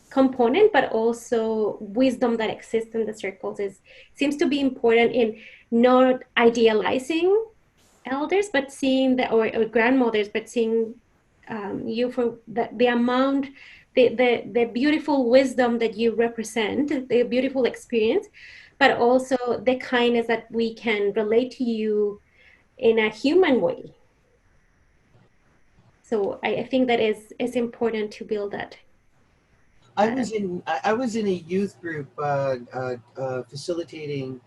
component, but also wisdom that exists in the circles seems to be important in not idealizing elders, but seeing the or grandmothers, but seeing you for the amount, the beautiful wisdom that you represent, the beautiful experience, but also the kindness that we can relate to you in a human way. So I think that is important to build that. I was in a youth group facilitating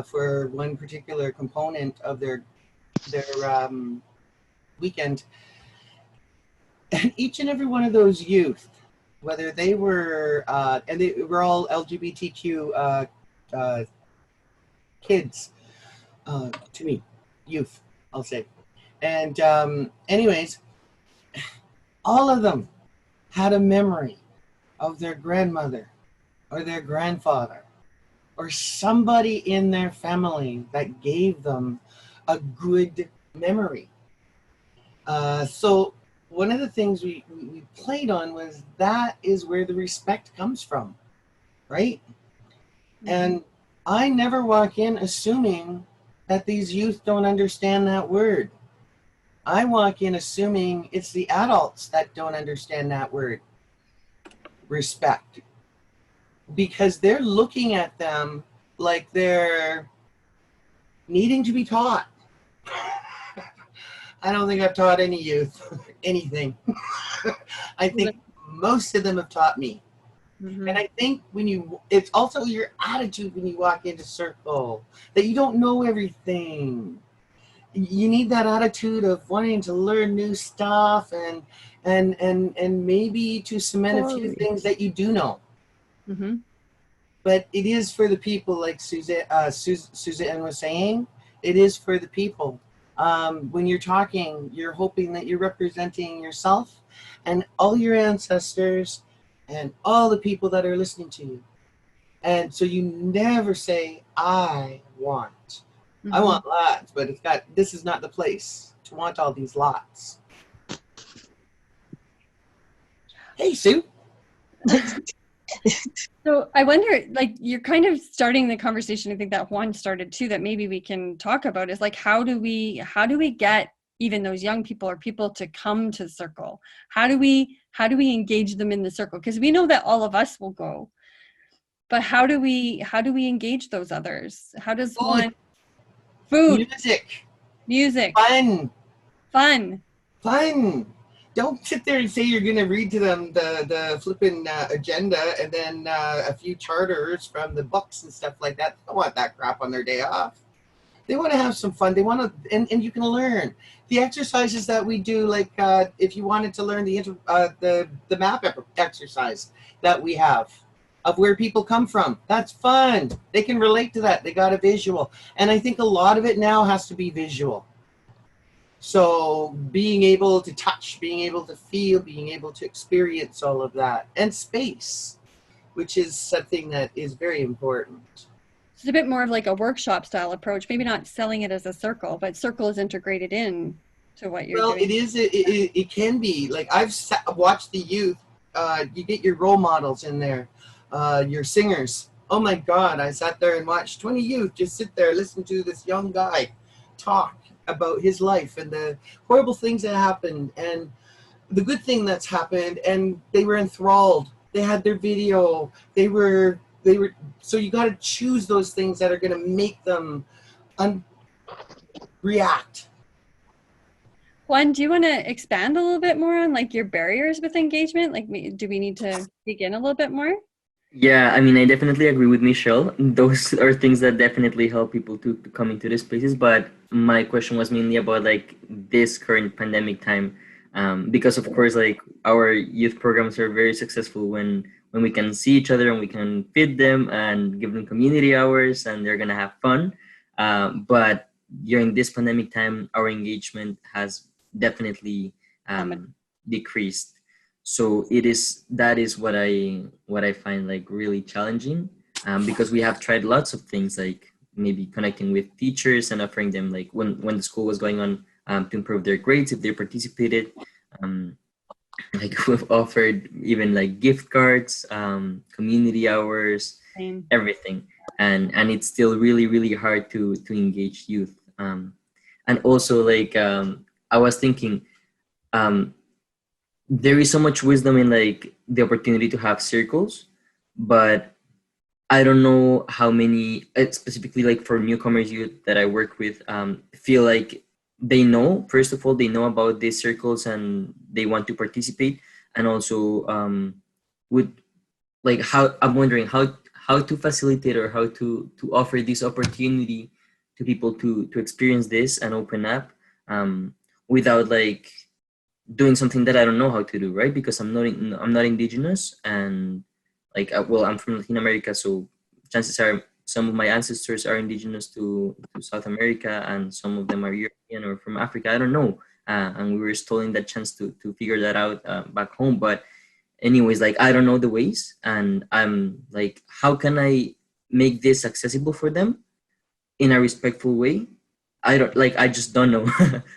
for one particular component of their weekend, and each and every one of those youth, whether they were and they were all LGBTQ kids, to me, youth, I'll say, and anyways, all of them had a memory of their grandmother or their grandfather or somebody in their family that gave them a good memory. So one of the things we played on was that is where the respect comes from, right? Mm-hmm. And I never walk in assuming that these youth don't understand that word. I walk in assuming it's the adults that don't understand that word, respect, because they're looking at them like they're needing to be taught. I don't think I've taught any youth anything. I think most of them have taught me. Mm-hmm. And I think it's also your attitude when you walk into circle, that you don't know everything. You need that attitude of wanting to learn new stuff and maybe to cement a few things that you do know. Mm-hmm. But it is for the people, like Suzanne was saying, it is for the people. When you're talking, you're hoping that you're representing yourself and all your ancestors and all the people that are listening to you. And so you never say, I want. Mm-hmm. I want lots, but this is not the place to want all these lots. Hey, Sue. So I wonder, like, you're kind of starting the conversation, I think that Juan started too, that maybe we can talk about, is like, how do we get even those young people or people to come to the circle? How do we engage them in the circle? Because we know that all of us will go, but how do we engage those others? How does one food, music, fun. Don't sit there and say you're going to read to them the flipping agenda and then a few charters from the books and stuff like that. They don't want that crap on their day off. They want to have some fun. They want to, and you can learn the exercises that we do. Like if you wanted to learn the map exercise that we have of where people come from, that's fun. They can relate to that. They got a visual, and I think a lot of it now has to be visual. So being able to touch, being able to feel, being able to experience all of that, and space, which is something that is very important. It's a bit more of like a workshop style approach, maybe not selling it as a circle, but circle is integrated in to what you're doing. Well, it is. It can be. Like I've watched the youth. You get your role models in there, your singers. Oh my God, I sat there and watched 20 youth just sit there, listen to this young guy talk about his life and the horrible things that happened and the good thing that's happened, and they were enthralled. They had their video. They were so you got to choose those things that are going to make them react. Juan, do you want to expand a little bit more on like your barriers with engagement? Like, do we need to dig in a little bit more? Yeah, I mean, I definitely agree with Michelle. Those are things that definitely help people to come into these places. But my question was mainly about like this current pandemic time, because of course, like our youth programs are very successful when we can see each other and we can feed them and give them community hours and they're gonna have fun. But during this pandemic time, our engagement has definitely decreased. So that is what I find like really challenging, because we have tried lots of things, like maybe connecting with teachers and offering them, like when the school was going on, to improve their grades if they participated. Like we've offered even like gift cards, community hours, everything, and it's still really hard to engage youth. And also like I was thinking, there is so much wisdom in like the opportunity to have circles, but I don't know how many, specifically like for newcomers youth that I work with, feel like they know, first of all, they know about these circles and they want to participate. And also would like how, I'm wondering how to facilitate or how to offer this opportunity to people to experience this and open up, without like doing something that I don't know how to do, right? Because I'm not indigenous, and like well, I'm from Latin America, so chances are some of my ancestors are indigenous to South America, and some of them are European or from Africa. I don't know, and we were stolen that chance to figure that out back home. But anyways, like I don't know the ways, and I'm like, how can I make this accessible for them in a respectful way? I just don't know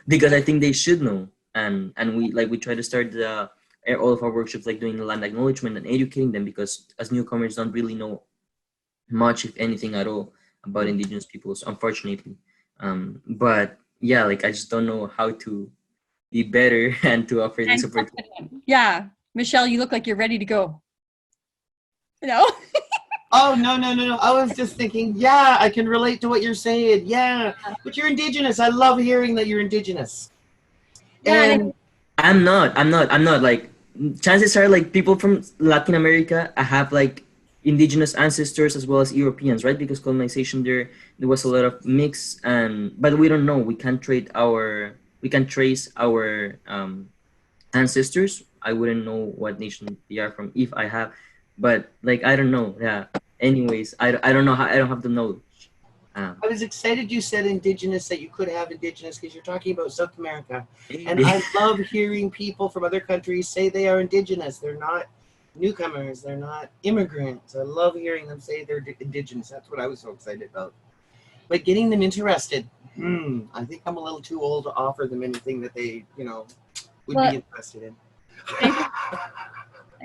because I think they should know. And we try to start all of our workshops like doing land acknowledgement and educating them, because as newcomers don't really know much, if anything at all, about indigenous peoples, unfortunately. But yeah, like I just don't know how to be better and to offer this opportunity. Yeah, Michelle, you look like you're ready to go. No. Oh, no. I was just thinking, yeah, I can relate to what you're saying. Yeah, but you're indigenous. I love hearing that you're indigenous. Yeah, and I'm not like, chances are like people from Latin America have like indigenous ancestors as well as Europeans, right? Because colonization there was a lot of mix, but we don't know. We can trace our ancestors. I wouldn't know what nation they are from if I have, but like I don't know. Yeah. Anyways, I don't know how, I don't have the knowledge. I was excited you said indigenous, that you could have indigenous, because you're talking about South America. And I love hearing people from other countries say they are indigenous. They're not newcomers. They're not immigrants. I love hearing them say they're indigenous. That's what I was so excited about. But getting them interested, I think I'm a little too old to offer them anything that they, would be interested in.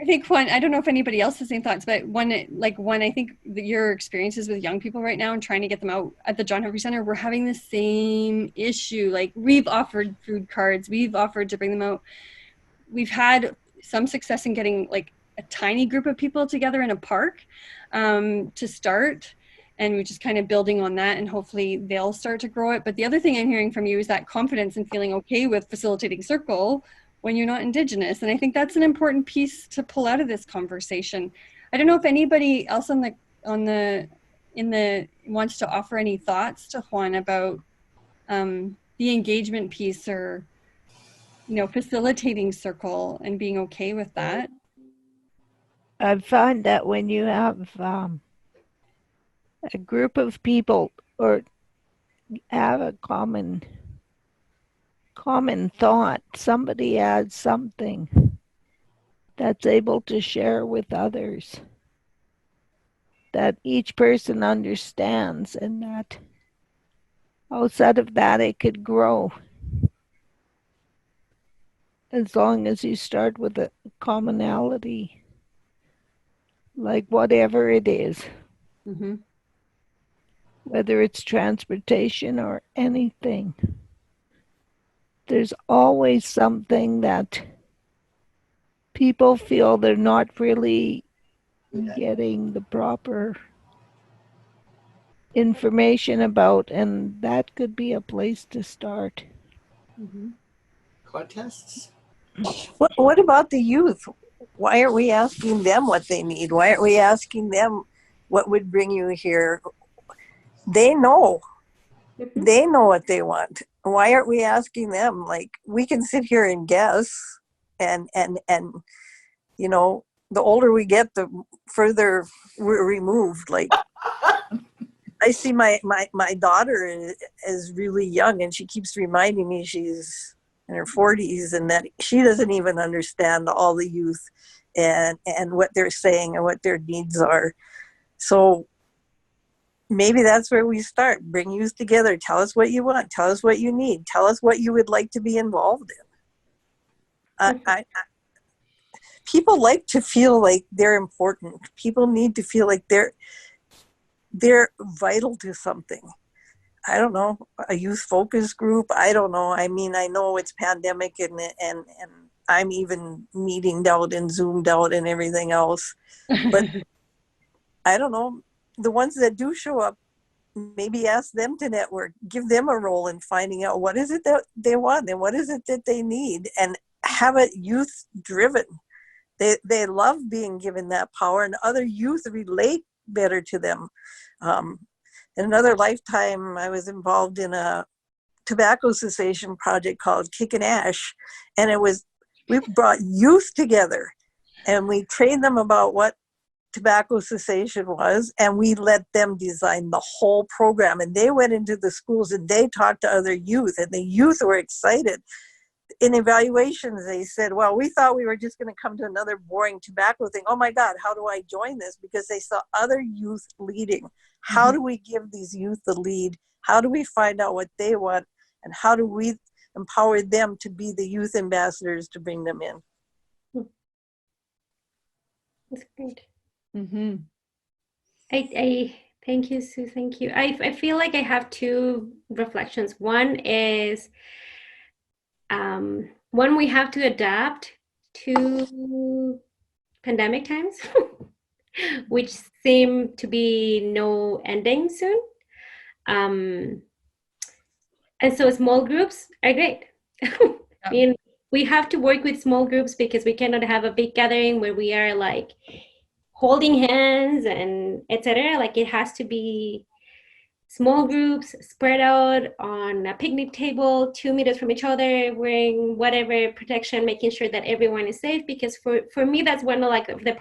I think one, I don't know if anybody else has the same thoughts, but one, I think your experiences with young people right now and trying to get them out at the John Humphrey Center, we're having the same issue. Like, we've offered food cards, we've offered to bring them out. We've had some success in getting like a tiny group of people together in a park to start. And we're just kind of building on that, and hopefully they'll start to grow it. But the other thing I'm hearing from you is that confidence and feeling okay with facilitating circle when you're not Indigenous. And I think that's an important piece to pull out of this conversation. I don't know if anybody else wants to offer any thoughts to Juan about the engagement piece, or, facilitating circle and being okay with that. I find that when you have a group of people or have a common thought, somebody adds something that's able to share with others, that each person understands, and that outside of that it could grow, as long as you start with a commonality, like whatever it is, whether it's transportation or anything. There's always something that people feel they're not really getting the proper information about, and that could be a place to start. Contests? What about the youth? Why aren't we asking them what they need? Why aren't we asking them what would bring you here? They know. They know what they want. Why aren't we asking them? Like, we can sit here and guess, and the older we get, the further we're removed. Like, I see my daughter is really young, and she keeps reminding me she's in her 40s, and that she doesn't even understand all the youth and what they're saying and what their needs are. So maybe that's where we start. Bring youth together. Tell us what you want. Tell us what you need. Tell us what you would like to be involved in. People like to feel like they're important. People need to feel like they're vital to something. I don't know, a youth focus group. I don't know. I mean, I know it's pandemic, and I'm even meeting out and Zoomed out and everything else. But I don't know, the ones that do show up, maybe ask them to network, give them a role in finding out what is it that they want and what is it that they need, and have it youth driven. They love being given that power, and other youth relate better to them. In another lifetime, I was involved in a tobacco cessation project called Kickin' Ash, and we brought youth together, and we trained them about what tobacco cessation was, and we let them design the whole program. And they went into the schools and they talked to other youth, and the youth were excited. In evaluations, they said, well, we thought we were just going to come to another boring tobacco thing. Oh my God, how do I join this? Because they saw other youth leading. How do we give these youth the lead? How do we find out what they want? And how do we empower them to be the youth ambassadors to bring them in? That's great. I thank you, Sue. Thank you. I feel like I have two reflections. One is, one, we have to adapt to pandemic times, which seem to be no ending soon. And so small groups are great. I mean, we have to work with small groups because we cannot have a big gathering where we are like holding hands and etc. Like, it has to be small groups spread out on a picnic table, 2 meters from each other, wearing whatever protection, making sure that everyone is safe. Because for me, that's one of like the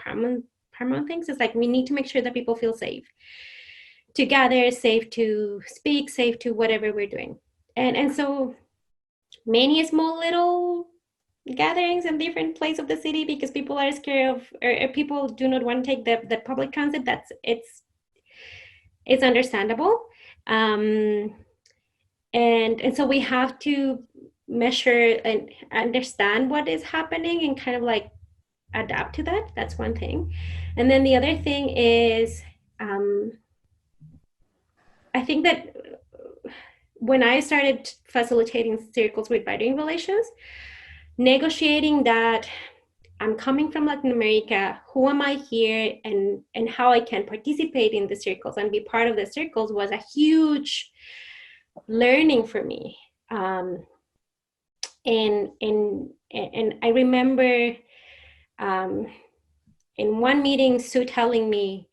paramount things. Is like, we need to make sure that people feel safe to gather, safe to speak, safe to whatever we're doing. And so many small little gatherings in different places of the city because people are scared of, or people do not want to take the public transit. It's understandable. And so we have to measure and understand what is happening and kind of like adapt to that. That's one thing. And then the other thing is, I think that when I started facilitating circles with writing relations, negotiating that I'm coming from Latin America, who am I here, and how I can participate in the circles and be part of the circles was a huge learning for me. And I remember in one meeting, Sue telling me,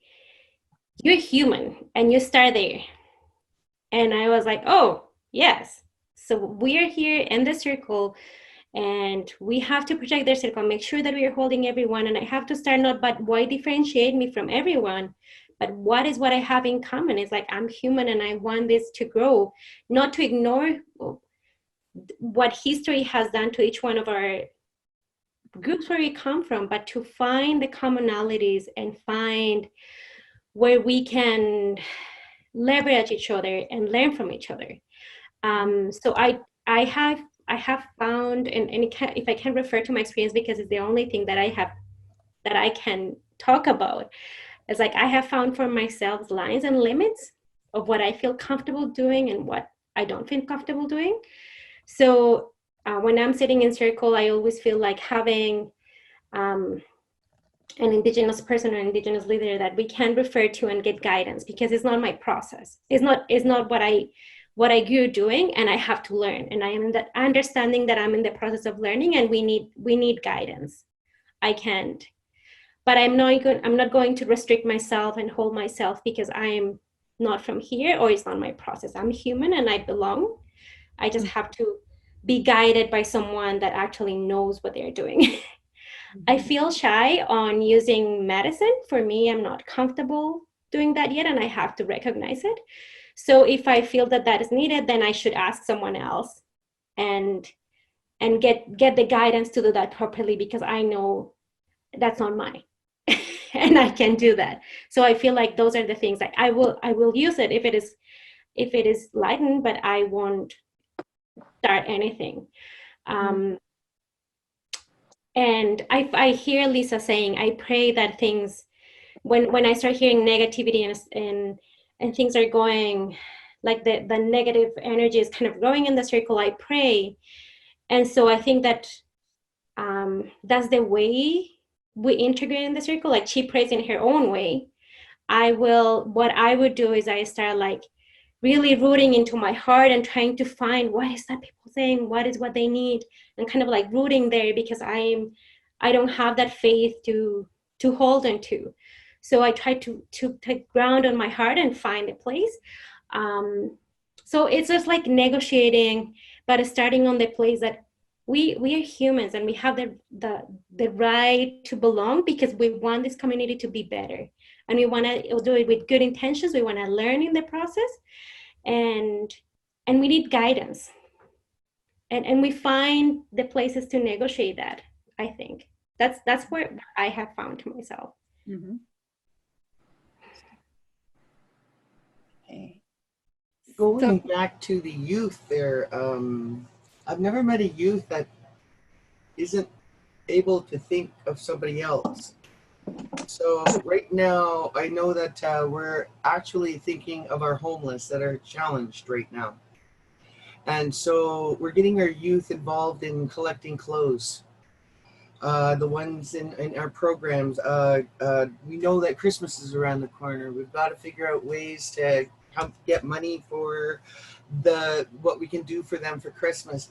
"You're human," and you start there. And I was like, "Oh, yes." So we are here in the circle, and we have to protect their circle, make sure that we are holding everyone. And I have to start not, but why differentiate me from everyone? But what I have in common? It's like I'm human, and I want this to grow, not to ignore what history has done to each one of our groups where we come from, but to find the commonalities and find where we can leverage each other and learn from each other. So I have found, and if I can refer to my experience, because it's the only thing that I can talk about, it's like I have found for myself lines and limits of what I feel comfortable doing and what I don't feel comfortable doing. So when I'm sitting in circle, I always feel like having an Indigenous person or Indigenous leader that we can refer to and get guidance, because it's not my process. It's not what I grew doing, and I have to learn. And I am that understanding that I'm in the process of learning, and we need guidance. I can't, but I'm not going to restrict myself and hold myself because I'm not from here or it's not my process. I'm human and I belong. I just have to be guided by someone that actually knows what they're doing. I feel shy on using medicine. For me, I'm not comfortable doing that yet, and I have to recognize it. So if I feel that that is needed, then I should ask someone else and get the guidance to do that properly, because I know that's not mine. And I can do that. So I feel like those are the things that I will use it if it is lightened, but I won't start anything. And I hear Lisa saying, I pray that things, when I start hearing negativity and things are going, like the negative energy is kind of growing in the circle, I pray. And so I think that that's the way we integrate in the circle. Like she prays in her own way. What I would do is I start like really rooting into my heart and trying to find what is that people saying, what is what they need, and kind of like rooting there, because I don't have that faith to hold on to. So I try to take ground on my heart and find a place. So it's just like negotiating, but starting on the place that we are humans and we have the right to belong, because we want this community to be better, and we want to do it with good intentions. We want to learn in the process, and we need guidance, and we find the places to negotiate that. I think that's where I have found to myself. Mm-hmm. Okay. Going back to the youth there, I've never met a youth that isn't able to think of somebody else. So right now, I know that we're actually thinking of our homeless that are challenged right now. And so we're getting our youth involved in collecting clothes. The ones in our programs, we know that Christmas is around the corner. We've got to figure out ways to get money for what we can do for them for Christmas.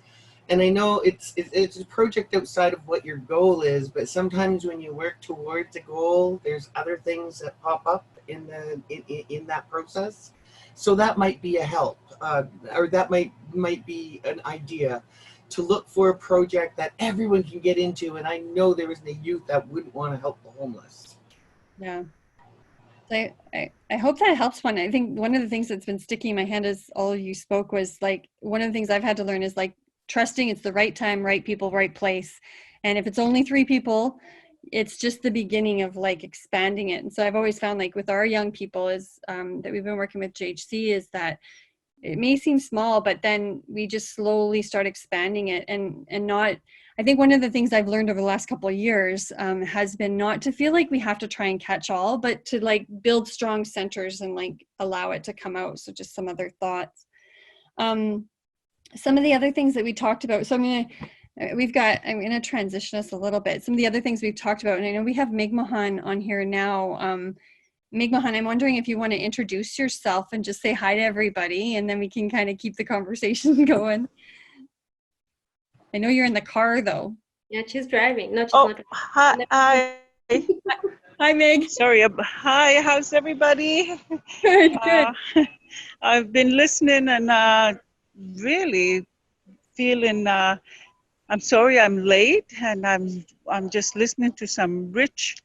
And I know it's a project outside of what your goal is, but sometimes when you work towards a goal, there's other things that pop up in that process. So that might be a help, or that might be an idea, to look for a project that everyone can get into. And I know there isn't a youth that wouldn't want to help the homeless. Yeah. So I hope that helps one. I think one of the things that's been sticking in my head as all of you spoke was like, one of the things I've had to learn is like trusting it's the right time, right people, right place. And if it's only 3 people, it's just the beginning of like expanding it. And so I've always found like with our young people is that we've been working with JHC is that it may seem small, but then we just slowly start expanding it and not, I think one of the things I've learned over the last couple of years has been not to feel like we have to try and catch all, but to like build strong centers and like allow it to come out. So just some other thoughts. Some of the other things that we talked about. So I'm going to transition us a little bit. Some of the other things we've talked about, and I know we have Migmohan on here now. Migmohan, I'm wondering if you want to introduce yourself and just say hi to everybody, and then we can kind of keep the conversation going. I know you're in the car though. Yeah, she's driving. No, she's Oh, not. hi. Hi, Meg. Sorry. Hi, how's everybody? Good, good. I've been listening and really feeling. I'm sorry I'm late, and I'm just listening to some rich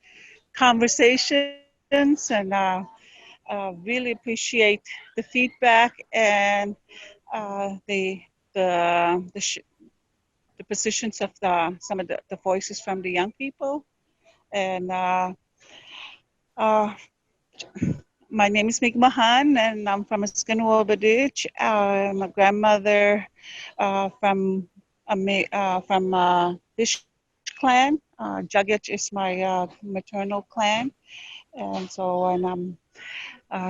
conversations, and really appreciate the feedback and the positions of some of the voices from the young people. And my name is Mig Mahan, and I'm from Escanua-Badich. I'm a grandmother from Dish clan. Jaget is my maternal clan, and I'm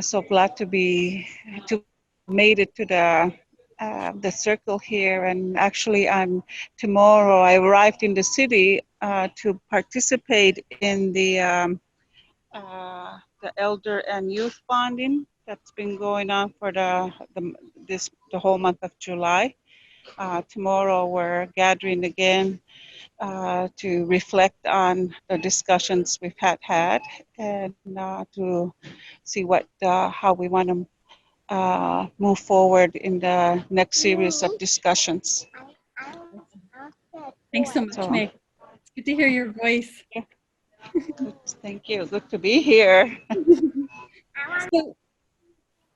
so glad to made it to the circle here. And actually, tomorrow I arrived in the city to participate in the elder and youth bonding that's been going on for the whole month of July. Tomorrow we're gathering again to reflect on the discussions we've had and to see how we want to move forward in the next series of discussions. Thanks so much, Meg. It's good to hear your voice. Thank you. Good to be here. So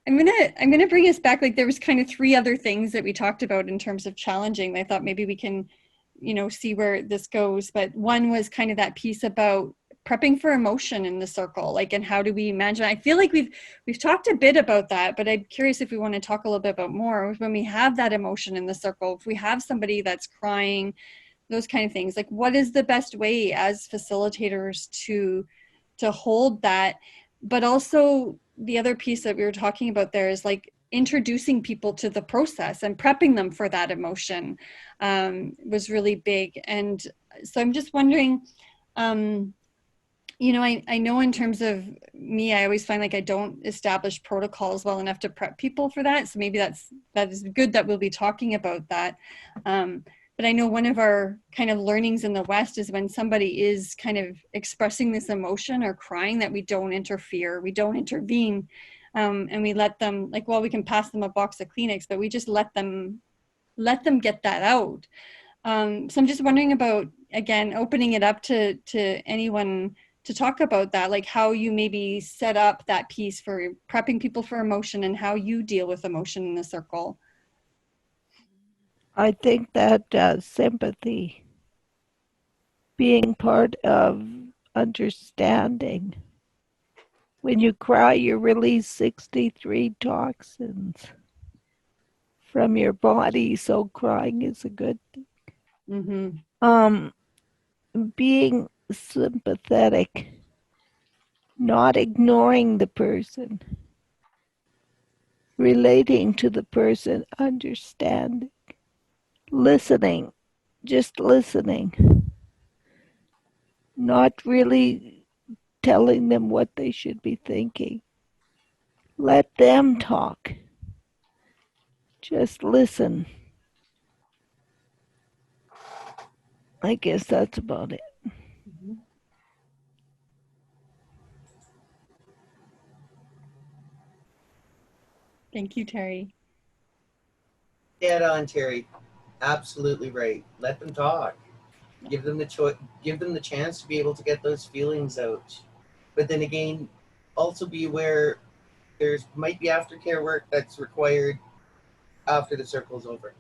I'm gonna bring us back. Like there was kind of three other things that we talked about in terms of challenging. I thought maybe we can, see where this goes. But one was kind of that piece about prepping for emotion in the circle, like, and how do we imagine? I feel like we've talked a bit about that, but I'm curious if we want to talk a little bit about more when we have that emotion in the circle. If we have somebody that's crying, those kind of things, like what is the best way as facilitators to hold that? But also the other piece that we were talking about there is like introducing people to the process and prepping them for that emotion was really big. And so I'm just wondering, I know in terms of me, I always find like I don't establish protocols well enough to prep people for that. So maybe that is good that we'll be talking about that. But I know one of our kind of learnings in the West is when somebody is kind of expressing this emotion or crying, that we don't interfere, we don't intervene, and we let them, like, well, we can pass them a box of Kleenex, but we just let them get that out. So I'm just wondering about, again, opening it up to anyone to talk about that, like how you maybe set up that piece for prepping people for emotion and how you deal with emotion in the circle. I think that sympathy, being part of understanding. When you cry, you release 63 toxins from your body, so crying is a good thing. Mm-hmm. Being sympathetic, not ignoring the person, relating to the person, understanding, listening, just listening, not really telling them what they should be thinking. Let them talk. Just listen. I guess that's about it. Mm-hmm. Thank you, Terry. Dead on, Terry. Absolutely right. Let them talk. Give them the choice. Give them the chance to be able to get those feelings out. But then again, also be aware there's might be aftercare work that's required after the circle's over.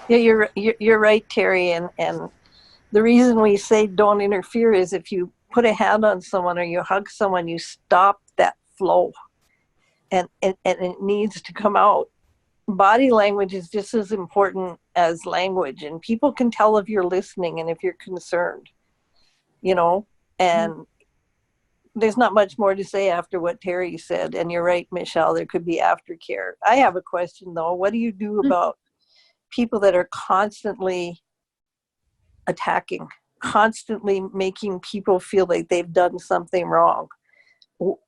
Yeah, you're right, Terry. And the reason we say don't interfere is if you put a hand on someone or you hug someone, you stop that flow, and it needs to come out. body language is just as important as language, and people can tell if you're listening and if you're concerned, you know. And there's not much more to say after what Terry said. And you're right, Michelle, there could be aftercare. I have a question though. What do you do about people that are constantly attacking, constantly making people feel like they've done something wrong?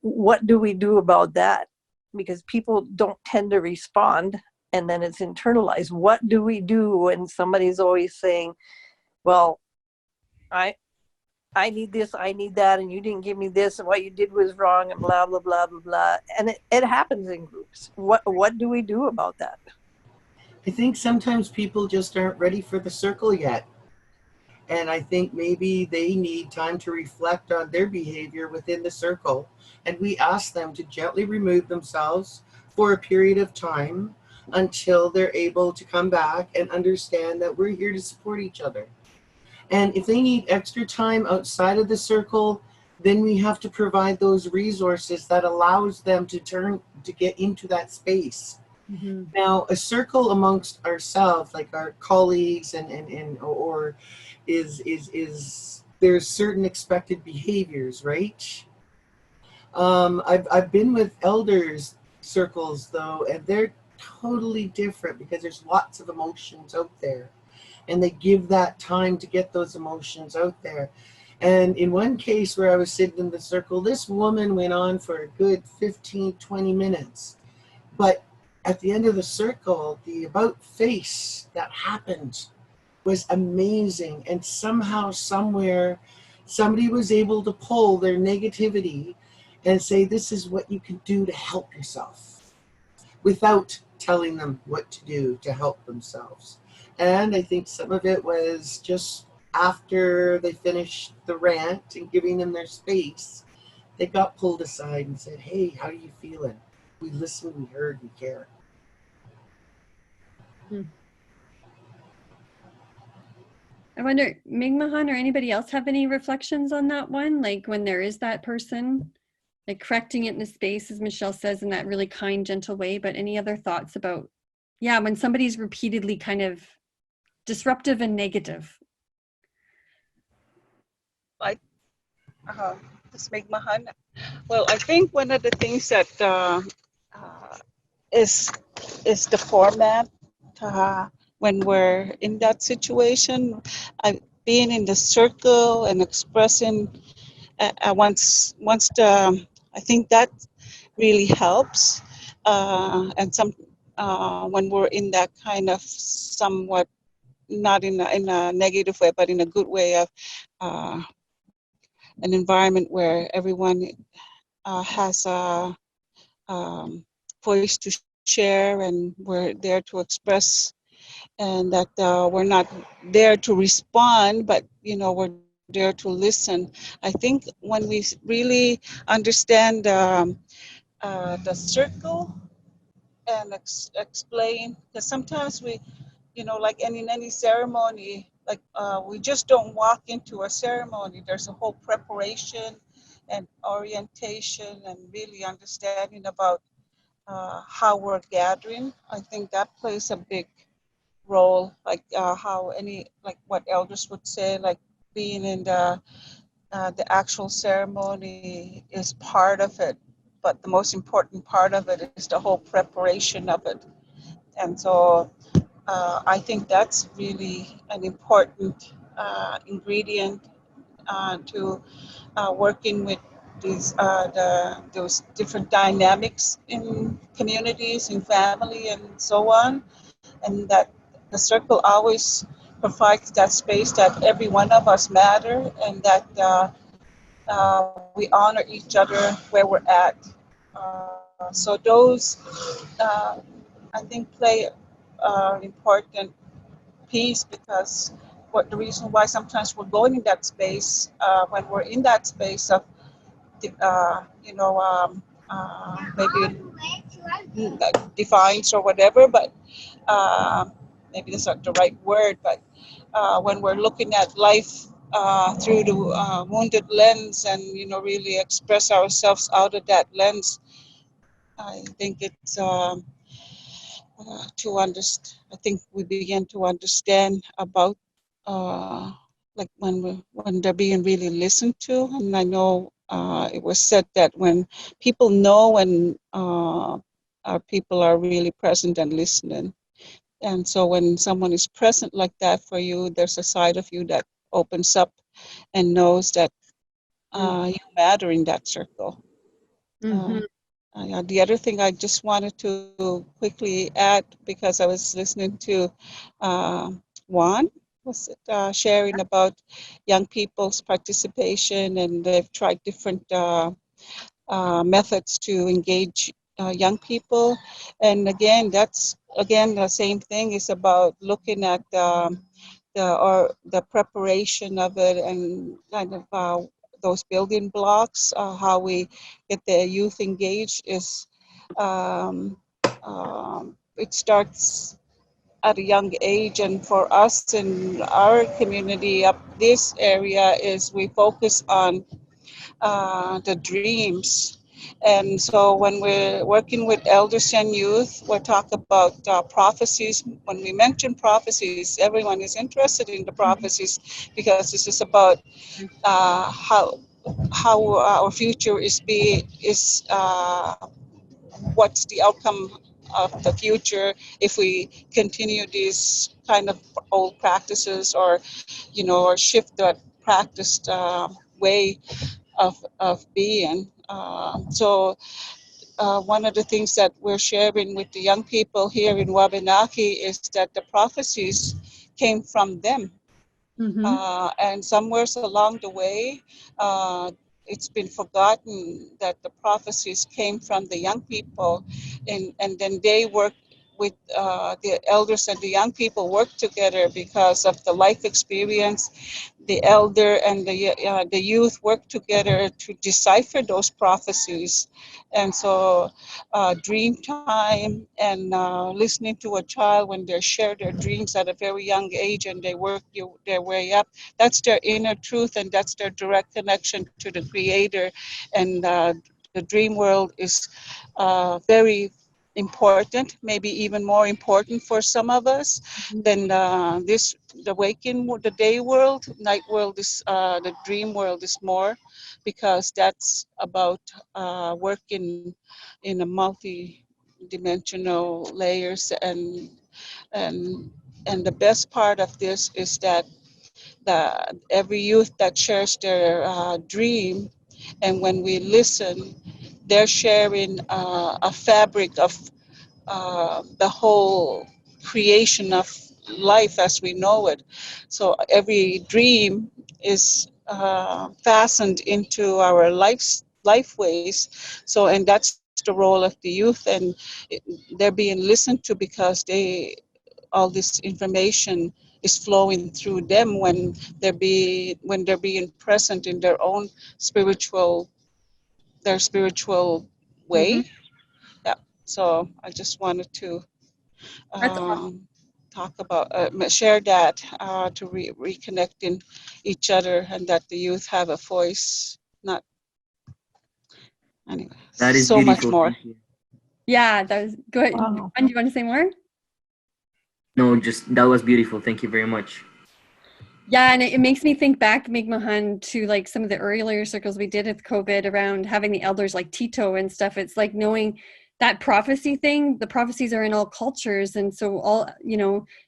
What do we do about that? Because people don't tend to respond, and then it's internalized. What do we do when somebody's always saying, well, I need this, I need that, and you didn't give me this, and what you did was wrong, and blah, blah, blah, blah, blah. And it happens in groups. What do we do about that? I think sometimes people just aren't ready for the circle yet. And I think maybe they need time to reflect on their behavior within the circle. And we ask them to gently remove themselves for a period of time until they're able to come back and understand that we're here to support each other. And if they need extra time outside of the circle, then we have to provide those resources that allows them to get into that space. Mm-hmm. Now, a circle amongst ourselves, like our colleagues or is there's certain expected behaviors, right? I've been with elders circles though, and they're totally different because there's lots of emotions out there. And they give that time to get those emotions out there. And in one case where I was sitting in the circle, this woman went on for a good 15, 20 minutes. But at the end of the circle, the about face that happened was amazing. And somehow, somewhere, somebody was able to pull their negativity and say, this is what you can do to help yourself, without telling them what to do to help themselves. And I think some of it was just after they finished the rant and giving them their space, they got pulled aside and said, hey, how are you feeling? We listened, we heard, we care. I wonder, Mingmahan or anybody else have any reflections on that one? Like when there is that person, like correcting it in the space, as Michelle says, in that really kind, gentle way. But any other thoughts about, yeah, when somebody's repeatedly kind of disruptive and negative? Like, this Mingmahan. Well, I think one of the things that is the format when we're in that situation. Being in the circle and expressing once the I think that really helps. And when we're in that kind of somewhat not in a negative way, but in a good way of an environment where everyone has a voice to share, and we're there to express, and that we're not there to respond, but we're there to listen. I think when we really understand the circle and explain, because sometimes we, like in any ceremony, like we just don't walk into a ceremony. There's a whole preparation and orientation and really understanding about how we're gathering. I think that plays a big role, like like what elders would say, like being in the actual ceremony is part of it, but the most important part of it is the whole preparation of it. And so I think that's really an important ingredient to working with those different dynamics in communities, in family, and so on. And that the circle always provides that space that every one of us matter, and that we honor each other where we're at. So those, I think, play an important piece, because the reason why sometimes we're going in that space, when we're in that space of, maybe defines or whatever, but maybe that's not the right word, but when we're looking at life through the wounded lens, and really express ourselves out of that lens, I think it's to understand. I think we begin to understand about like when they're being really listened to. And I know it was said that when people know when our people are really present and listening. And so when someone is present like that for you, there's a side of you that opens up and knows that you matter in that circle. The other thing I just wanted to quickly add, because I was listening to Juan was sharing about young people's participation, and they've tried different methods to engage young people. And again, that's again the same thing. Is about looking at the preparation of it and kind of those building blocks. How we get the youth engaged is it starts at a young age, and for us in our community up this area is we focus on the dreams. And so when we're working with elders and youth, we'll talk about prophecies. When we mention prophecies, everyone is interested in the prophecies because this is about how our future is what's the outcome of the future if we continue these kind of old practices, or or shift that practiced way of being. So one of the things that we're sharing with the young people here in Wabanaki is that the prophecies came from them. And somewhere along the way, it's been forgotten that the prophecies came from the young people, and then they work with the elders, and the young people work together because of the life experience. The elder and the youth work together to decipher those prophecies. And so dream time and listening to a child when they share their dreams at a very young age and they work their way up, that's their inner truth, and that's their direct connection to the creator. And the dream world is very important, maybe even more important for some of us than the the day world. Night world is the dream world is more, because that's about working in a multi-dimensional layers. And and the best part of this is that every youth that shares their dream, and when we listen, they're sharing a fabric of the whole creation of life as we know it. So every dream is fastened into our life ways. So, and that's the role of the youth, and they're being listened to because all this information is flowing through them when they're being present in their own spiritual way. Yeah. So I just wanted to That's awesome. talk about share that to reconnecting each other, and that the youth have a voice. Not anyway. That is So much beautiful. more. Thank you. Yeah, that was good. Wow. Do you want to say more? No, just that was beautiful. Thank you very much. Yeah, and it makes me think back, Migmahan, to like some of the earlier circles we did with COVID around having the elders like Tito and stuff. It's like knowing that prophecy thing. The prophecies are in all cultures, and so all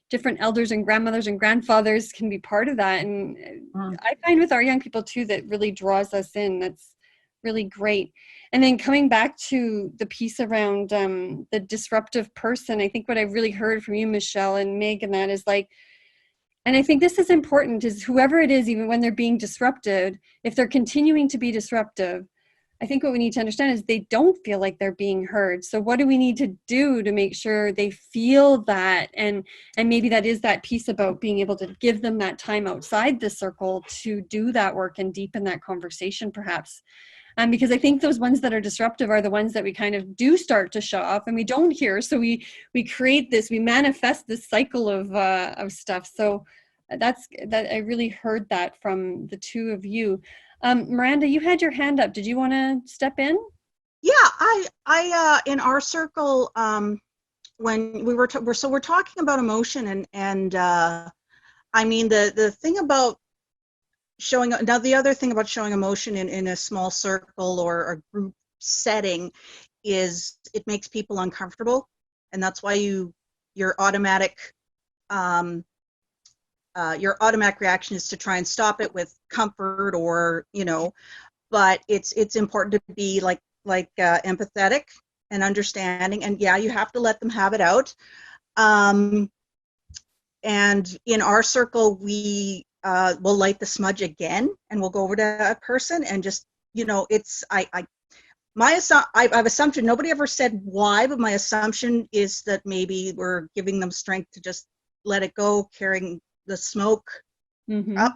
different elders and grandmothers and grandfathers can be part of that. And I find with our young people too that really draws us in. That's really great. And then coming back to the piece around the disruptive person, I think what I really heard from you, Michelle and Meg, and that is like. And I think this is important, is whoever it is, even when they're being disrupted, if they're continuing to be disruptive, I think what we need to understand is they don't feel like they're being heard. So what do we need to do to make sure they feel that? And maybe that is that piece about being able to give them that time outside the circle to do that work and deepen that conversation perhaps. Because I think those ones that are disruptive are the ones that we kind of do start to shut off and we don't hear. So we create this, we manifest this cycle of stuff. So that I really heard that from the two of you. Miranda, you had your hand up. Did you want to step in? Yeah, I in our circle, when we're talking about emotion, and I mean the thing about showing, now the other thing about showing emotion in a small circle or a group setting is it makes people uncomfortable, and that's why your automatic reaction is to try and stop it with comfort, or but it's important to be like empathetic and understanding, and yeah, you have to let them have it out. And in our circle, we will light the smudge again, and we'll go over to a person and just, it's I have assumption, nobody ever said why, but my assumption is that maybe we're giving them strength to just let it go, carrying the smoke up.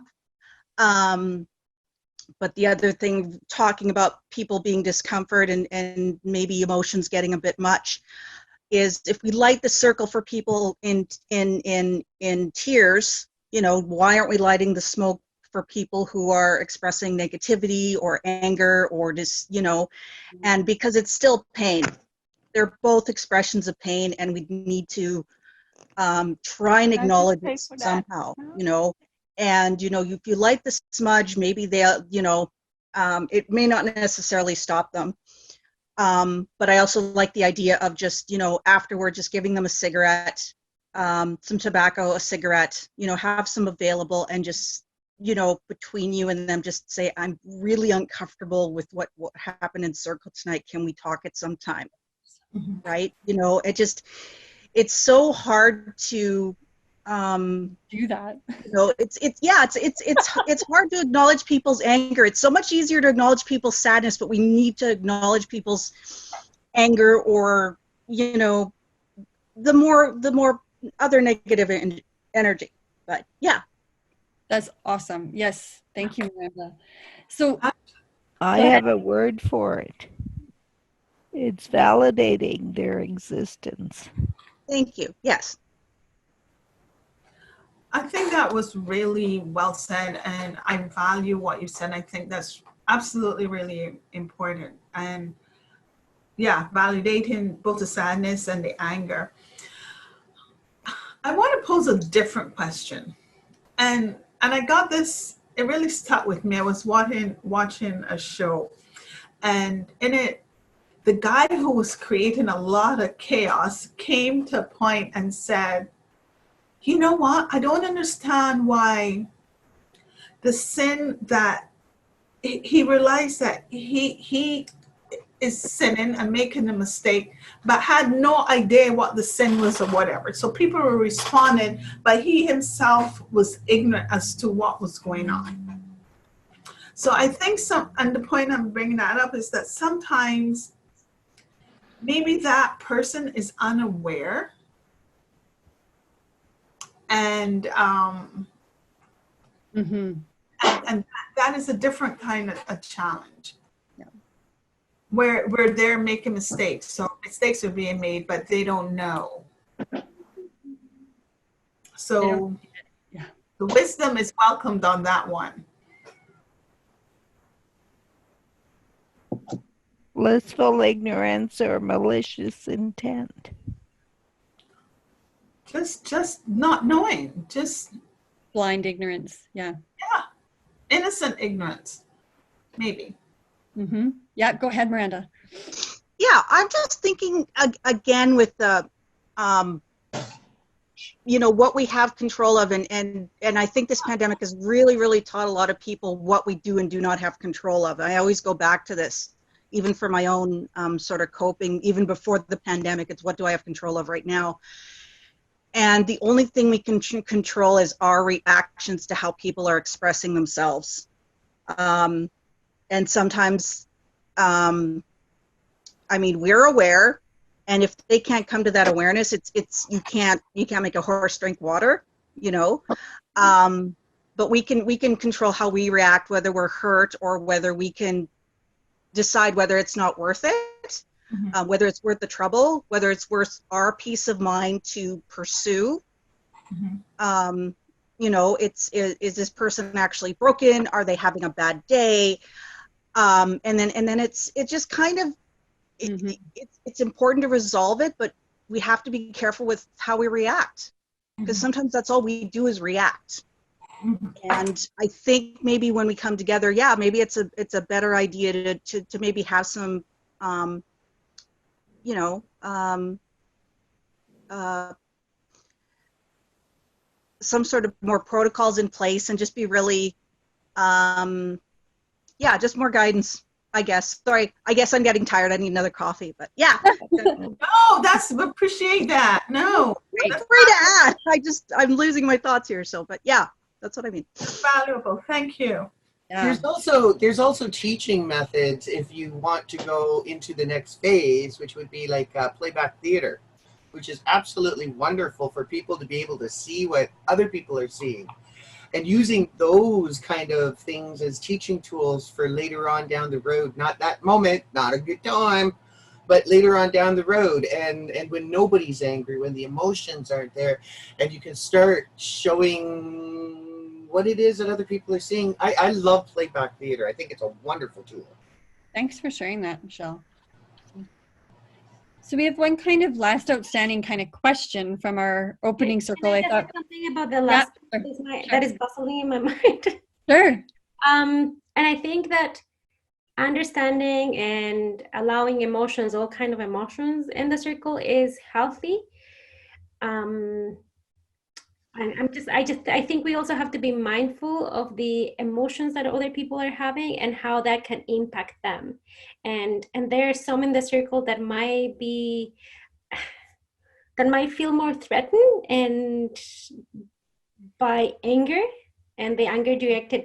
But the other thing, talking about people being discomfort and maybe emotions getting a bit much, is if we light the circle for people in tears, why aren't we lighting the smoke for people who are expressing negativity or anger or just, and because it's still pain. They're both expressions of pain, and we need to try and acknowledge it somehow, and if you light the smudge, maybe they'll, it may not necessarily stop them. But I also like the idea of just, afterward, just giving them a cigarette, some tobacco, a cigarette, have some available, and just, between you and them, just say, I'm really uncomfortable with what happened in circle tonight. Can we talk at some time? Mm-hmm. Right? It's so hard to do that. It's hard to acknowledge people's anger. It's so much easier to acknowledge people's sadness, but we need to acknowledge people's anger, or the more other negative energy. But yeah, that's awesome. Yes, thank you, Miranda. So I have a word for it. It's validating their existence. Thank you. Yes. I think that was really well said, and I value what you said. I think that's absolutely really important. And yeah, validating both the sadness and the anger. I want to pose a different question. And I got this, it really stuck with me. I was watching a show, and in it, the guy who was creating a lot of chaos came to a point and said, you know what? I don't understand why the sin that he realized that he is sinning and making a mistake, but had no idea what the sin was or whatever. So people were responding, but he himself was ignorant as to what was going on. So I think and the point I'm bringing that up is that sometimes maybe that person is unaware, and and that is a different kind of a challenge. Yeah. Where they're making mistakes. So mistakes are being made, but they don't know. So the wisdom is welcomed on that one. Blissful ignorance or malicious intent. Just not knowing, just blind ignorance. Yeah. Innocent ignorance, maybe. Yeah, go ahead, Miranda. Yeah, I'm just thinking again with the, what we have control of, and I think this pandemic has really, really taught a lot of people what we do and do not have control of. I always go back to this, even for my own sort of coping, even before the pandemic. It's what do I have control of right now? And the only thing we can control is our reactions to how people are expressing themselves. And sometimes, we're aware, and if they can't come to that awareness, it's you can't make a horse drink water, but we can control how we react, whether we're hurt or whether we can decide whether it's not worth it. Whether it's worth the trouble, whether it's worth our peace of mind to pursue. Is this person actually broken? Are they having a bad day? And then it's just kind of, it's important to resolve it, but we have to be careful with how we react, because sometimes that's all we do is react. And I think maybe when we come together, yeah, maybe it's a better idea to maybe have some, you know, some sort of more protocols in place and just be really, yeah, just more guidance, I guess. Sorry, I guess I'm getting tired. I need another coffee, but yeah. No, appreciate that. No. Feel free to add. I'm losing my thoughts here. So, but yeah, that's what I mean. Valuable. Thank you. Yeah. There's also teaching methods if you want to go into the next phase, which would be like playback theater, which is absolutely wonderful for people to be able to see what other people are seeing, and using those kind of things as teaching tools for later on down the road. Not that moment, not a good time, but later on down the road, and when nobody's angry, when the emotions aren't there, and you can start showing what it is that other people are seeing. I love playback theater. I think it's a wonderful tool. Thanks for sharing that, Michelle. So we have one kind of last outstanding kind of question from our opening circle. I thought something about the last that is bustling in my mind. Sure. And I think that understanding and allowing emotions, all kind of emotions in the circle, is healthy. I think we also have to be mindful of the emotions that other people are having and how that can impact them. And there are some in the circle that might feel more threatened and by anger, and the anger directed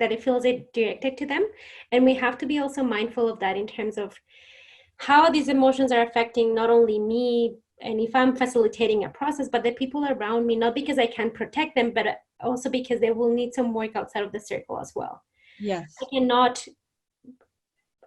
to them. And we have to be also mindful of that in terms of how these emotions are affecting not only me, and if I'm facilitating a process, but the people around me, not because I can protect them, but also because they will need some work outside of the circle as well. Yes. I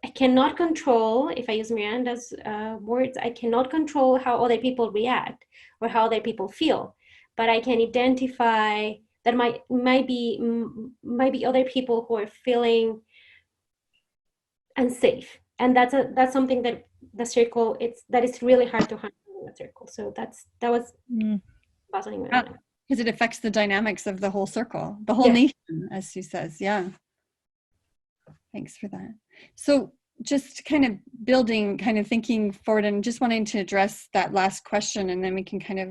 cannot control, if I use Miranda's words, I cannot control how other people react or how other people feel, but I can identify that might be other people who are feeling unsafe, and that's something that the circle that is really hard to handle in the circle. So that was puzzling me. Because it affects the dynamics of the whole circle, the whole nation, as she says. Yeah. Thanks for that. So just kind of thinking forward, and just wanting to address that last question, and then we can kind of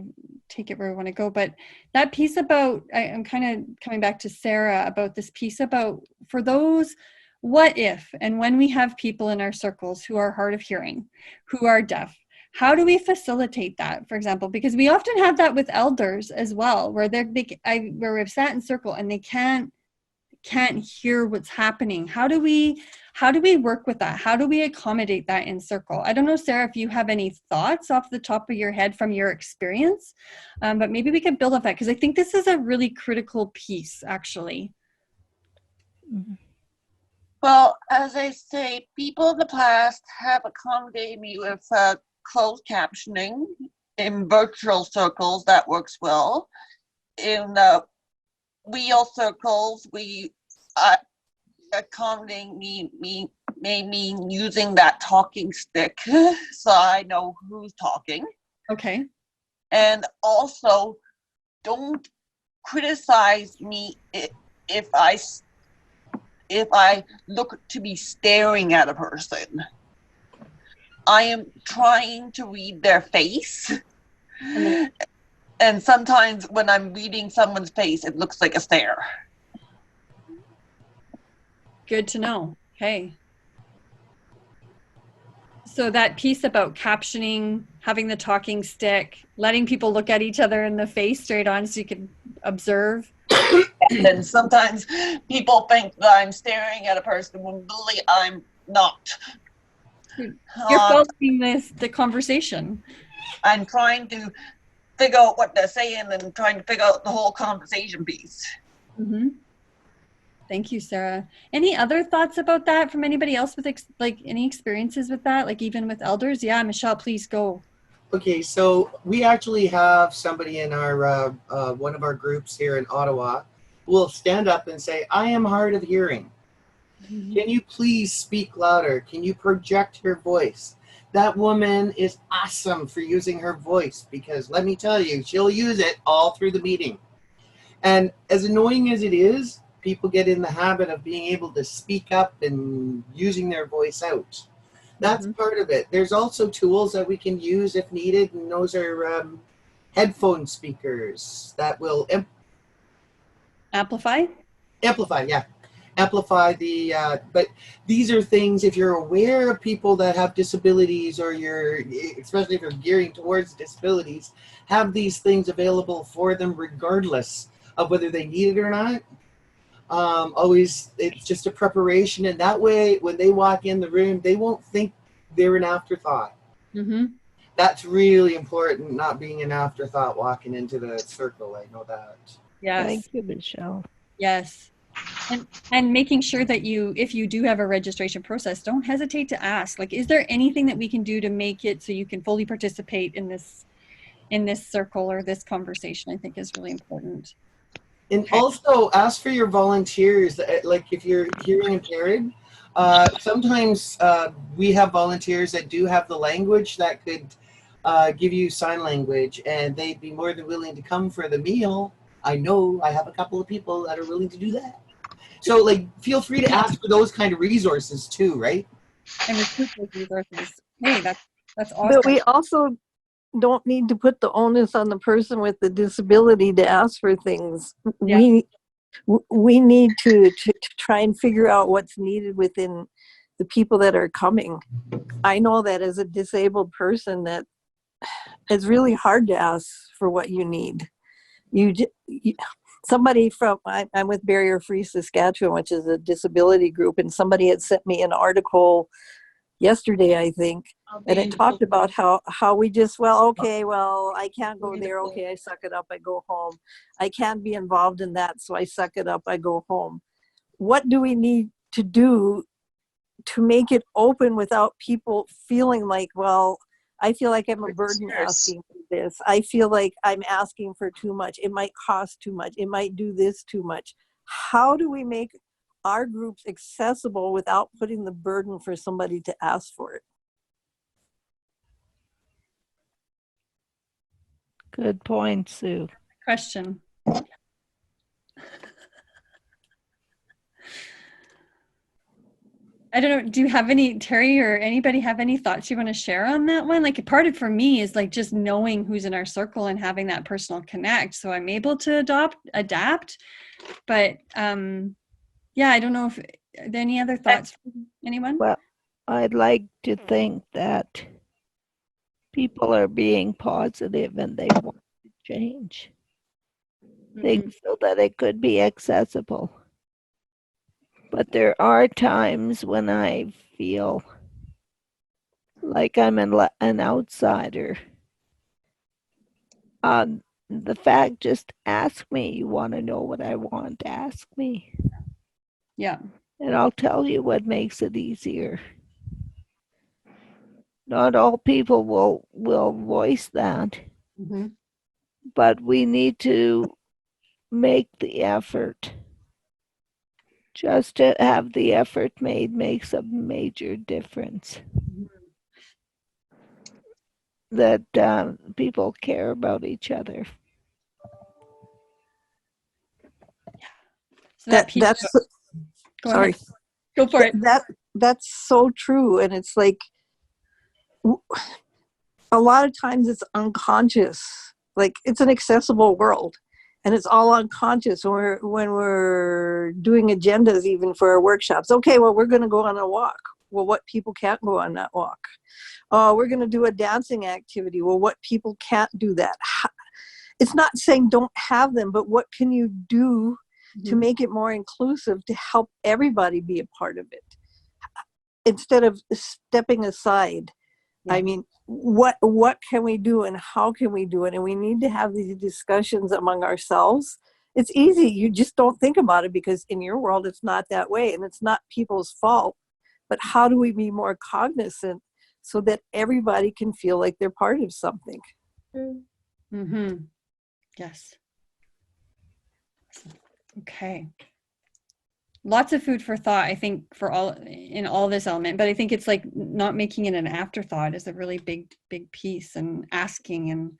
take it where we want to go. But that piece about, I'm kind of coming back to Sarah about this piece about, for those, what if and when we have people in our circles who are hard of hearing, who are deaf, how do we facilitate that, for example? Because we often have that with elders as well, where where we've sat in circle and they can't hear what's happening. How do we work with that? How do we accommodate that in circle? I don't know, Sarah, if you have any thoughts off the top of your head from your experience, but maybe we could build off that, because I think this is a really critical piece, actually. Well, as I say, people in the past have accommodated me with closed captioning in virtual circles. That works well. In real circles, accommodating me may mean using that talking stick so I know who's talking. Okay. And also, don't criticize me if I look to be staring at a person. I am trying to read their face. And sometimes when I'm reading someone's face, it looks like a stare. Good to know. Okay. So that piece about captioning, having the talking stick, letting people look at each other in the face straight on so you can observe. And sometimes people think that I'm staring at a person when really I'm not. You're following the conversation. I'm trying to figure out what they're saying and trying to figure out the whole conversation piece. Mm-hmm. Thank you, Sarah. Any other thoughts about that from anybody else with any experiences with that, like even with elders? Yeah, Michelle, please go. Okay, so we actually have somebody in our one of our groups here in Ottawa who will stand up and say, "I am hard of hearing. Can you please speak louder? Can you project your voice?" That woman is awesome for using her voice, because let me tell you, she'll use it all through the meeting. And as annoying as it is, people get in the habit of being able to speak up and using their voice out. That's part of it. There's also tools that we can use if needed, and those are headphone speakers that will Amplify? amplify, yeah. Amplify the, but these are things, if you're aware of people that have disabilities, or you're, especially if you're gearing towards disabilities, have these things available for them regardless of whether they need it or not. Always, it's just a preparation, and that way when they walk in the room, they won't think they're an afterthought. That's really important, not being an afterthought walking into the circle. I know that. Yes. Thank you, Michelle. Yes. And making sure that you, if you do have a registration process, don't hesitate to ask, like, is there anything that we can do to make it so you can fully participate in this circle or this conversation? I think is really important. And also ask for your volunteers. Like if you're hearing impaired, sometimes we have volunteers that do have the language that could give you sign language, and they'd be more than willing to come for the meal. I know I have a couple of people that are willing to do that. So like, feel free to ask for those kind of resources too, right? And recruit those resources. Hey, that's awesome. But we also don't need to put the onus on the person with the disability to ask for things. Yeah. We need to try and figure out what's needed within the people that are coming. I know that as a disabled person, that it's really hard to ask for what you need. Somebody from, I'm with Barrier Free Saskatchewan, which is a disability group, and somebody had sent me an article yesterday, I think, and it talked about how we just, okay, I can't go there, okay, I suck it up, I go home. I can't be involved in that, so I suck it up, I go home. What do we need to do to make it open without people feeling like, I feel like I'm a burden asking for this. I feel like I'm asking for too much. It might cost too much. It might do this too much. How do we make our groups accessible without putting the burden for somebody to ask for it? Good point, Sue. Question. I don't know, do you have any, Terry or anybody have any thoughts you want to share on that one? Like, part of for me is like just knowing who's in our circle and having that personal connect. So I'm able to adapt. But yeah, I don't know if, are there any other thoughts from anyone? Well, I'd like to think that people are being positive and they want to change things so that it could be accessible. But there are times when I feel like I'm an outsider. The fact, just ask me. You want to know what I want? Ask me. Yeah. And I'll tell you what makes it easier. Not all people will voice that. But we need to make the effort. Just to have the effort made makes a major difference. That people care about each other. So that's sorry. Go for it. That's so true, and it's like a lot of times it's unconscious. Like, it's an accessible world, and it's all unconscious when we're doing agendas, even for our workshops. Okay, we're going to go on a walk. Well, what people can't go on that walk? We're going to do a dancing activity. Well, what people can't do that? It's not saying don't have them, but what can you do to make it more inclusive, to help everybody be a part of it, instead of stepping aside? I mean, what can we do and how can we do it? And we need to have these discussions among ourselves. It's easy. You just don't think about it because in your world, it's not that way, and it's not people's fault. But how do we be more cognizant so that everybody can feel like they're part of something? Yes. Okay. lots of food for thought, I think, for all in all this element. But I think it's like not making it an afterthought is a really big piece, and asking. And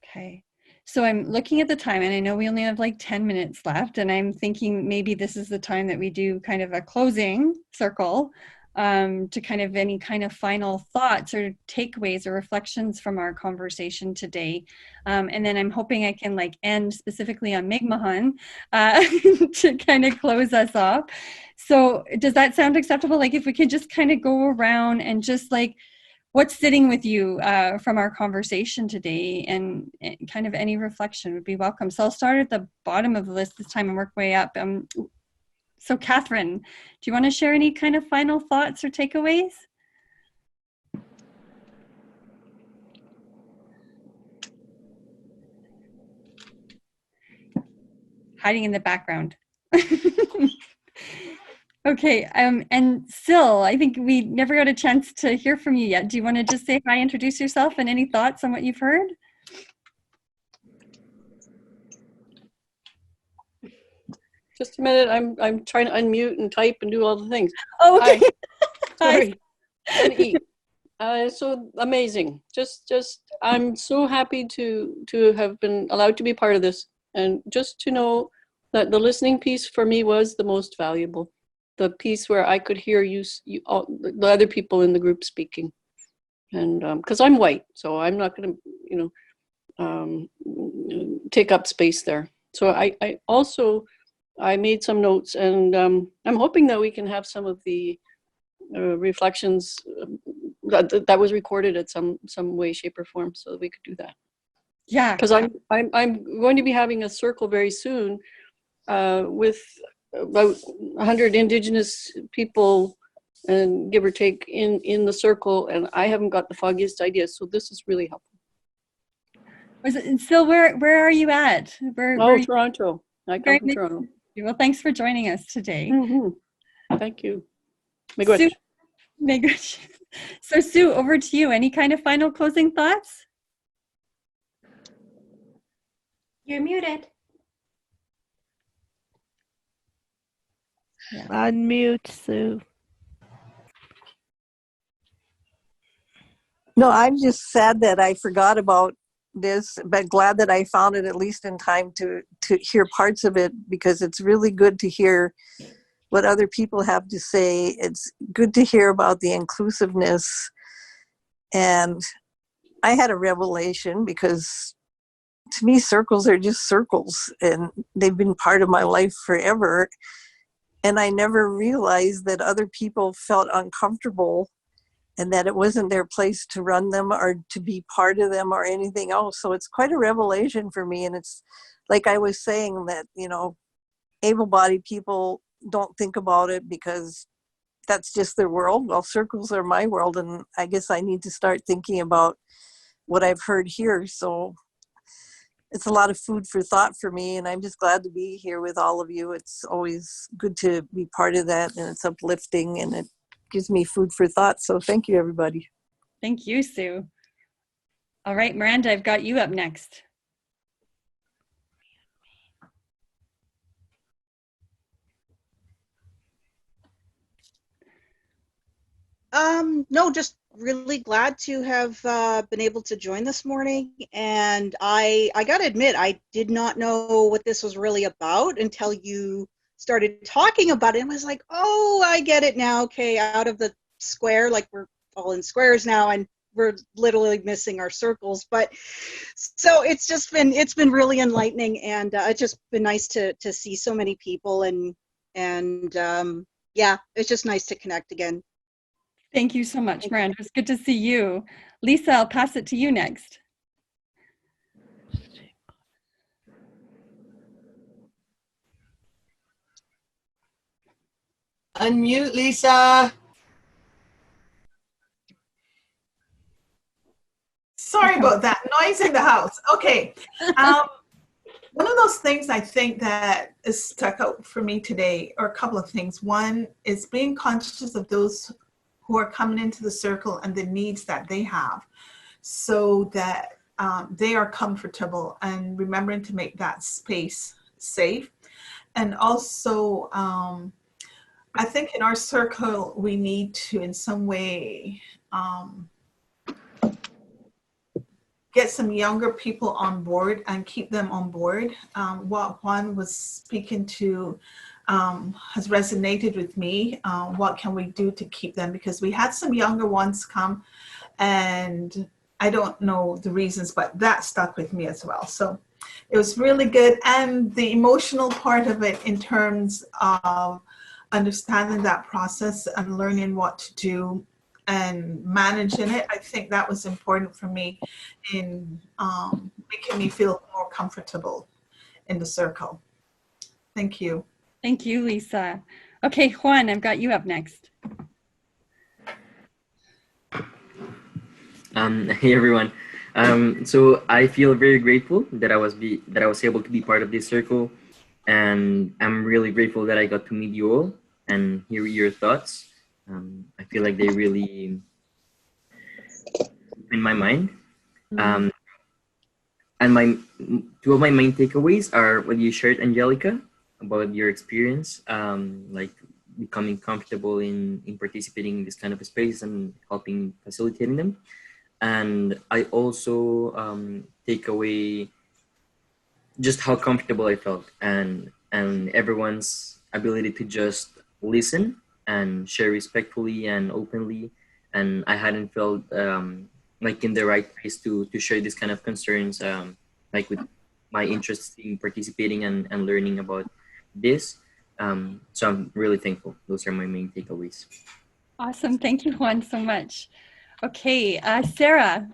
okay, so I'm looking at the time, and I know we only have like 10 minutes left, and I'm thinking maybe this is the time that we do kind of a closing circle, to kind of any kind of final thoughts or takeaways or reflections from our conversation today. And then I'm hoping I can like end specifically on Mi'kmaq to kind of close us off. So does that sound acceptable? Like if we could just kind of go around and just like, what's sitting with you from our conversation today, and kind of any reflection would be welcome. So I'll start at the bottom of the list this time and work way up. So Catherine, do you want to share any kind of final thoughts or takeaways? Hiding in the background. Okay, and Sil, I think we never got a chance to hear from you yet. Do you want to just say hi, introduce yourself, and any thoughts on what you've heard? Just a minute, I'm trying to unmute and type and do all the things. Oh, okay. Hi. Sorry. And eat. So amazing. Just I'm so happy to have been allowed to be part of this, and just to know that the listening piece for me was the most valuable. The piece where I could hear you all, the other people in the group speaking, and because I'm white, so I'm not going to take up space there. So I also made some notes, and I'm hoping that we can have some of the reflections that was recorded at some way, shape, or form, so that we could do that. Yeah, because I'm going to be having a circle very soon with about 100 Indigenous people, and give or take, in the circle, and I haven't got the foggiest idea. So this is really helpful. And still, where are you at? Where Toronto. I come from Toronto. Well, thanks for joining us today. Mm-hmm. Thank you. Miigwech. So Sue, over to you. Any kind of final closing thoughts? You're muted. Yeah. Unmute, Sue. No, I'm just sad that I forgot about this, but glad that I found it at least in time to hear parts of it, because it's really good to hear what other people have to say. It's good to hear about the inclusiveness. And I had a revelation, because to me, circles are just circles, and they've been part of my life forever. And I never realized that other people felt uncomfortable, and that it wasn't their place to run them or to be part of them or anything else. So it's quite a revelation for me. And it's like I was saying, that, able-bodied people don't think about it because that's just their world. Well, circles are my world, and I guess I need to start thinking about what I've heard here. So it's a lot of food for thought for me, and I'm just glad to be here with all of you. It's always good to be part of that, and it's uplifting, and it gives me food for thought. So thank you, everybody. Thank you, Sue. All right, Miranda, I've got you up next. No, just really glad to have been able to join this morning. And I got to admit, I did not know what this was really about until you started talking about it. And I was like, oh, I get it now. Okay, out of the square, like we're all in squares now, and we're literally missing our circles. But so it's been really enlightening, and it's just been nice to see so many people, and yeah, it's just nice to connect again. Thank you so much, Miranda. It's good to see you. Lisa, I'll pass it to you next. Unmute, Lisa. Sorry about that noise in the house. Okay. One of those things I think that is stuck out for me today, or a couple of things. One is being conscious of those who are coming into the circle and the needs that they have, so that they are comfortable, and remembering to make that space safe. And also, I think in our circle, we need to, in some way, get some younger people on board and keep them on board. What Juan was speaking to has resonated with me. What can we do to keep them? Because we had some younger ones come, and I don't know the reasons, but that stuck with me as well. So it was really good. And the emotional part of it in terms of understanding that process and learning what to do and managing it, I think that was important for me in making me feel more comfortable in the circle. Thank you. Thank you, Lisa. Okay, Juan, I've got you up next. Hey everyone. So I feel very grateful that I was able to be part of this circle, and I'm really grateful that I got to meet you all and hear your thoughts. I feel like they really in my mind. And two of my main takeaways are what you shared, Angelica, about your experience, like becoming comfortable in participating in this kind of space and helping facilitating them. And I also take away just how comfortable I felt and everyone's ability to just listen and share respectfully and openly. And I hadn't felt like in the right place to share this kind of concerns, like with my interest in participating and learning about this. So I'm really thankful. Those are my main takeaways. Awesome. Thank you, Juan, so much. Okay, Sarah.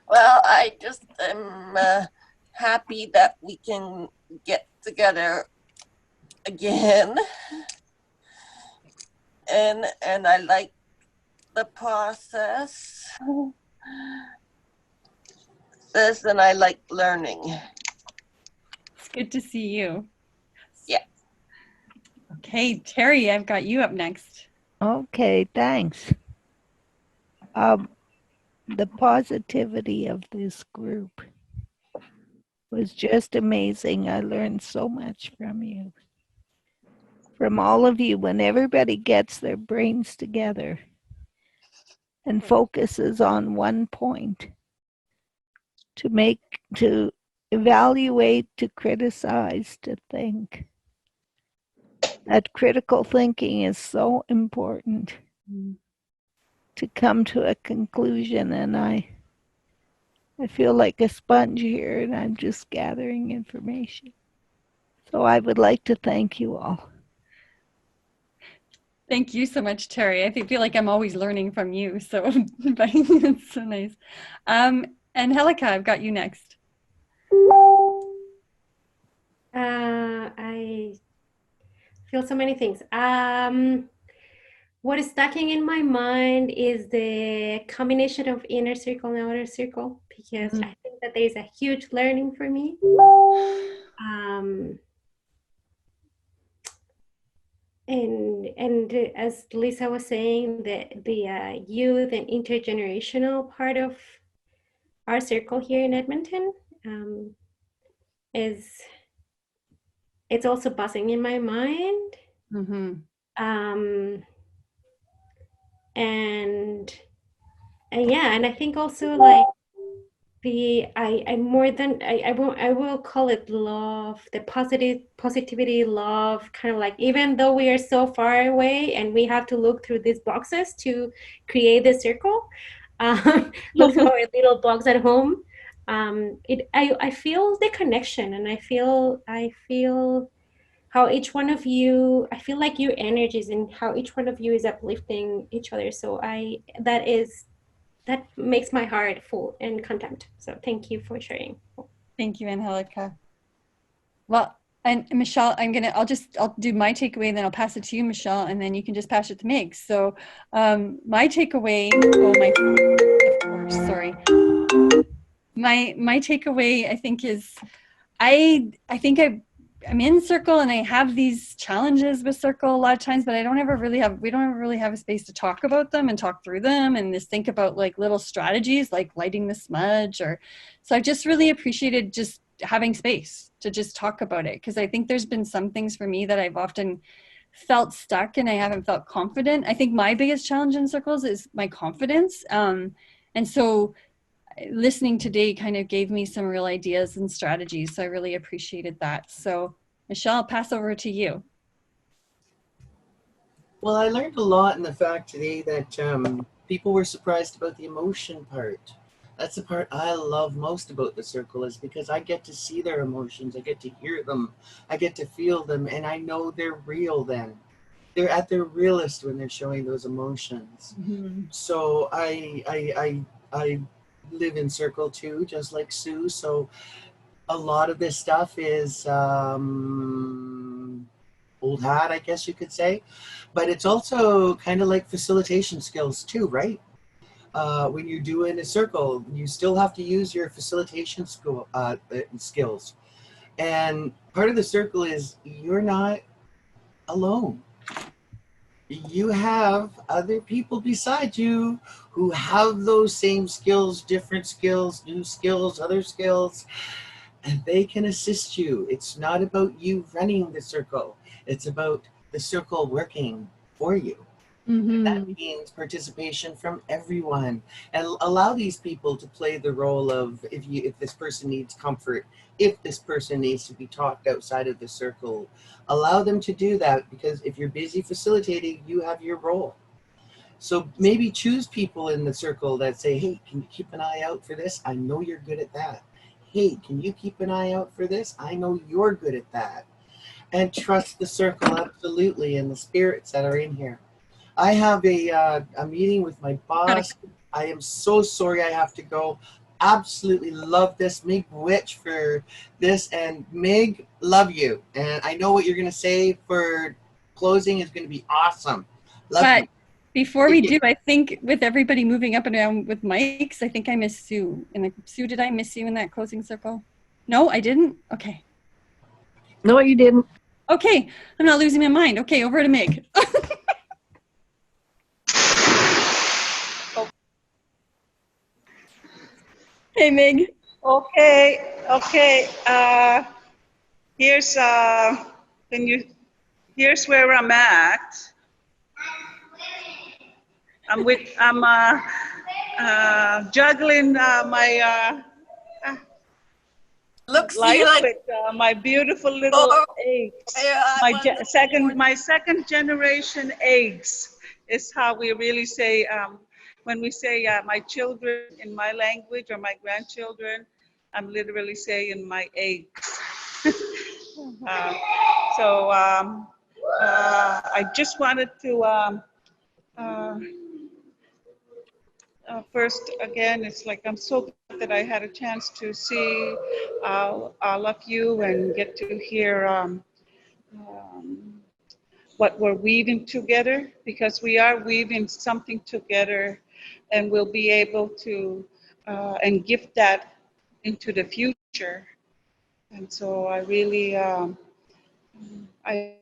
Well, I just am happy that we can get together again, and I like the process. And I like learning. It's good to see you. Yeah. Okay, Terry, I've got you up next. Okay, thanks. The positivity of this group was just amazing. I learned so much from you. From all of you, when everybody gets their brains together and focuses on one point, to evaluate, to criticize, to think. That critical thinking is so important to come to a conclusion, and I feel like a sponge here, and I'm just gathering information. So I would like to thank you all. Thank you so much, Terry. I feel like I'm always learning from you, so it's so nice. Angelica, I've got you next. I feel so many things. What is stacking in my mind is the combination of inner circle and outer circle, because I think that there is a huge learning for me. And as Lisa was saying, the youth and intergenerational part of our circle here in Edmonton it's also buzzing in my mind. And yeah, and I think also like I will call it love, the positivity, love, kind of like, even though we are so far away and we have to look through these boxes to create the circle, look through our little box at home. I feel the connection, and I feel how each one of you, I feel like your energies and how each one of you is uplifting each other. So that makes my heart full and content. So thank you for sharing. Thank you, Angelica. Well, and Michelle, I'll do my takeaway and then I'll pass it to you, Michelle, and then you can just pass it to Meg. So my takeaway, my takeaway, I think, is I think I'm in circle and I have these challenges with circle a lot of times, but we don't ever really have a space to talk about them and talk through them and just think about like little strategies like lighting the smudge. So I just really appreciated just having space to just talk about it. Because I think there's been some things for me that I've often felt stuck and I haven't felt confident. I think my biggest challenge in circles is my confidence. And so listening today kind of gave me some real ideas and strategies. So I really appreciated that. So Michelle, I'll pass over to you. Well, I learned a lot in the fact today that people were surprised about the emotion part. That's the part I love most about the circle, is because I get to see their emotions, I get to hear them, I get to feel them, and I know they're real then. They're at their realest when they're showing those emotions. Mm-hmm. So I live in circle too, just like Sue. So a lot of this stuff is old hat, I guess you could say, but it's also kind of like facilitation skills too, right? When you're doing a circle, you still have to use your facilitation skills. And part of the circle is you're not alone. You have other people beside you who have those same skills, different skills, new skills, other skills, and they can assist you. It's not about you running the circle. It's about the circle working for you. Mm-hmm. That means participation from everyone, and allow these people to play the role of if this person needs comfort, if this person needs to be talked outside of the circle, allow them to do that, because if you're busy facilitating, you have your role. So maybe choose people in the circle that say, hey, can you keep an eye out for this? I know you're good at that. Hey, can you keep an eye out for this? I know you're good at that. And trust the circle absolutely and the spirits that are in here. I have a meeting with my boss. I am so sorry I have to go. Absolutely love this. Mig Witch for this. And Mig, love you. And I know what you're going to say for closing is going to be awesome. Love you. Before we do, I think with everybody moving up and down with mics, I think I missed Sue. And Sue, did I miss you in that closing circle? No, I didn't? Okay. No, you didn't. Okay, I'm not losing my mind. Okay, over to Mig. Hey, Mig. Okay. Here's here's where I'm at. I'm juggling my life with my beautiful little eggs. My second generation eggs is how we really say when we say my children in my language or my grandchildren. I'm literally saying my eggs. I just wanted to first, again, it's like I'm so glad that I had a chance to see all of you and get to hear what we're weaving together, because we are weaving something together, and we'll be able to and gift that into the future. And so I really, I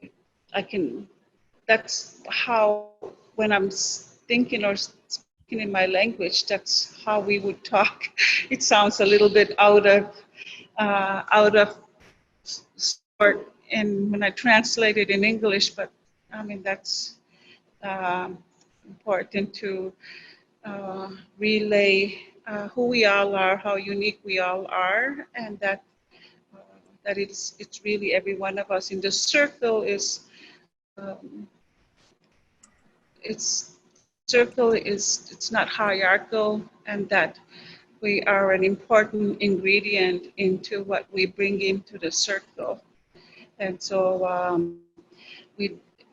can, that's how, when I'm thinking or speaking in my language, that's how we would talk. It sounds a little bit out of sort and when I translate it in English, but I mean, that's important to relay who we all are, how unique we all are, and that it's really every one of us in the circle is it's not hierarchical, and that we are an important ingredient into what we bring into the circle. And so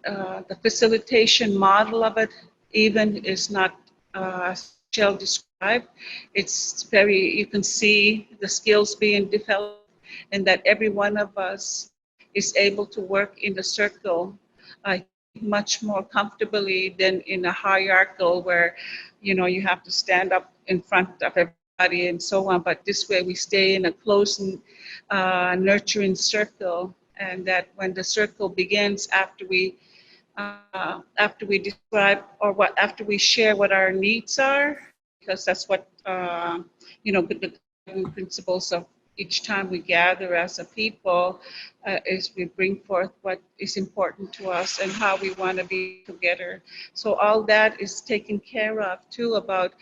the facilitation model of it even is not Michelle described. It's very, you can see the skills being developed, and that every one of us is able to work in the circle much more comfortably than in a hierarchical where, you know, you have to stand up in front of everybody and so on. But this way we stay in a close and nurturing circle, and that when the circle begins, after we describe or after we share what our needs are, because that's what the principles of each time we gather as a people, is we bring forth what is important to us and how we want to be together. So all that is taken care of too, about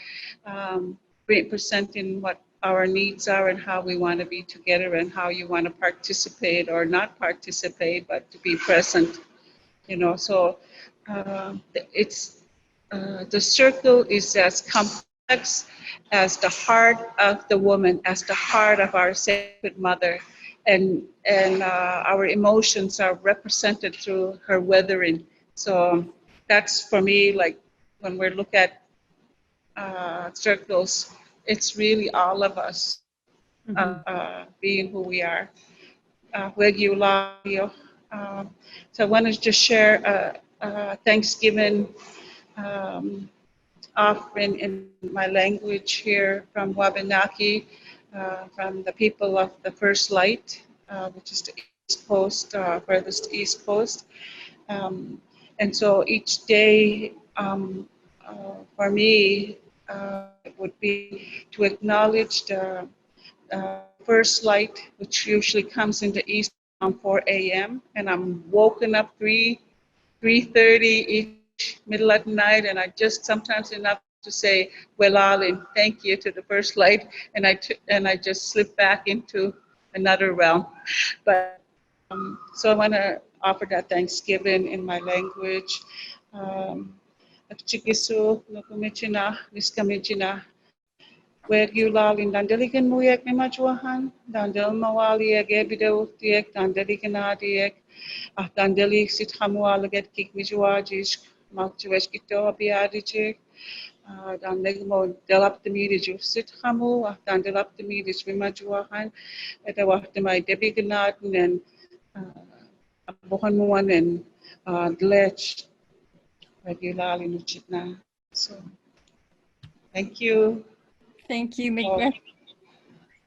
presenting what our needs are and how we want to be together and how you want to participate or not participate, but to be present. So it's the circle is as complex as the heart of the woman, as the heart of our sacred mother, and our emotions are represented through her weathering. So that's for me, like when we look at circles, it's really all of us being who we are. So I wanted to just share Thanksgiving offering in my language here from Wabanaki, from the people of the First Light, which is the East Coast, furthest East Coast. And so each day for me would be to acknowledge the first light, which usually comes in the east around 4 a.m. And I'm woken up 3:30 each middle of the night, and I just sometimes enough to say Welalin, thank you to the first light, and I just slip back into another realm. But so I want to offer that Thanksgiving in my language. Chikisu, Nukumichina, Niskamichina, where you lalin dandelikan muyak ni majuahan, dandel mawali agebido tiek, dandelikan adiek, dandeli sit hamualaget kik mijuajis, maljues kito abiadijik, dandel mo delap the midiju sit hamu, dandelap the midis mimajuahan, at the wachtemai debiganat and Bohanmuan and Dlech, regularly Nuchitna. So, thank you. Thank you,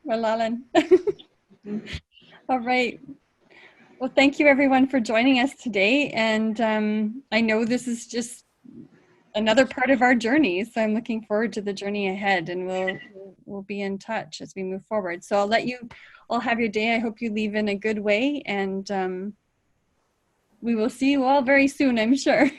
Malalan. All right. Well, thank you everyone for joining us today. And I know this is just another part of our journey. So I'm looking forward to the journey ahead, and we'll be in touch as we move forward. So I'll let you all have your day. I hope you leave in a good way, and we will see you all very soon, I'm sure.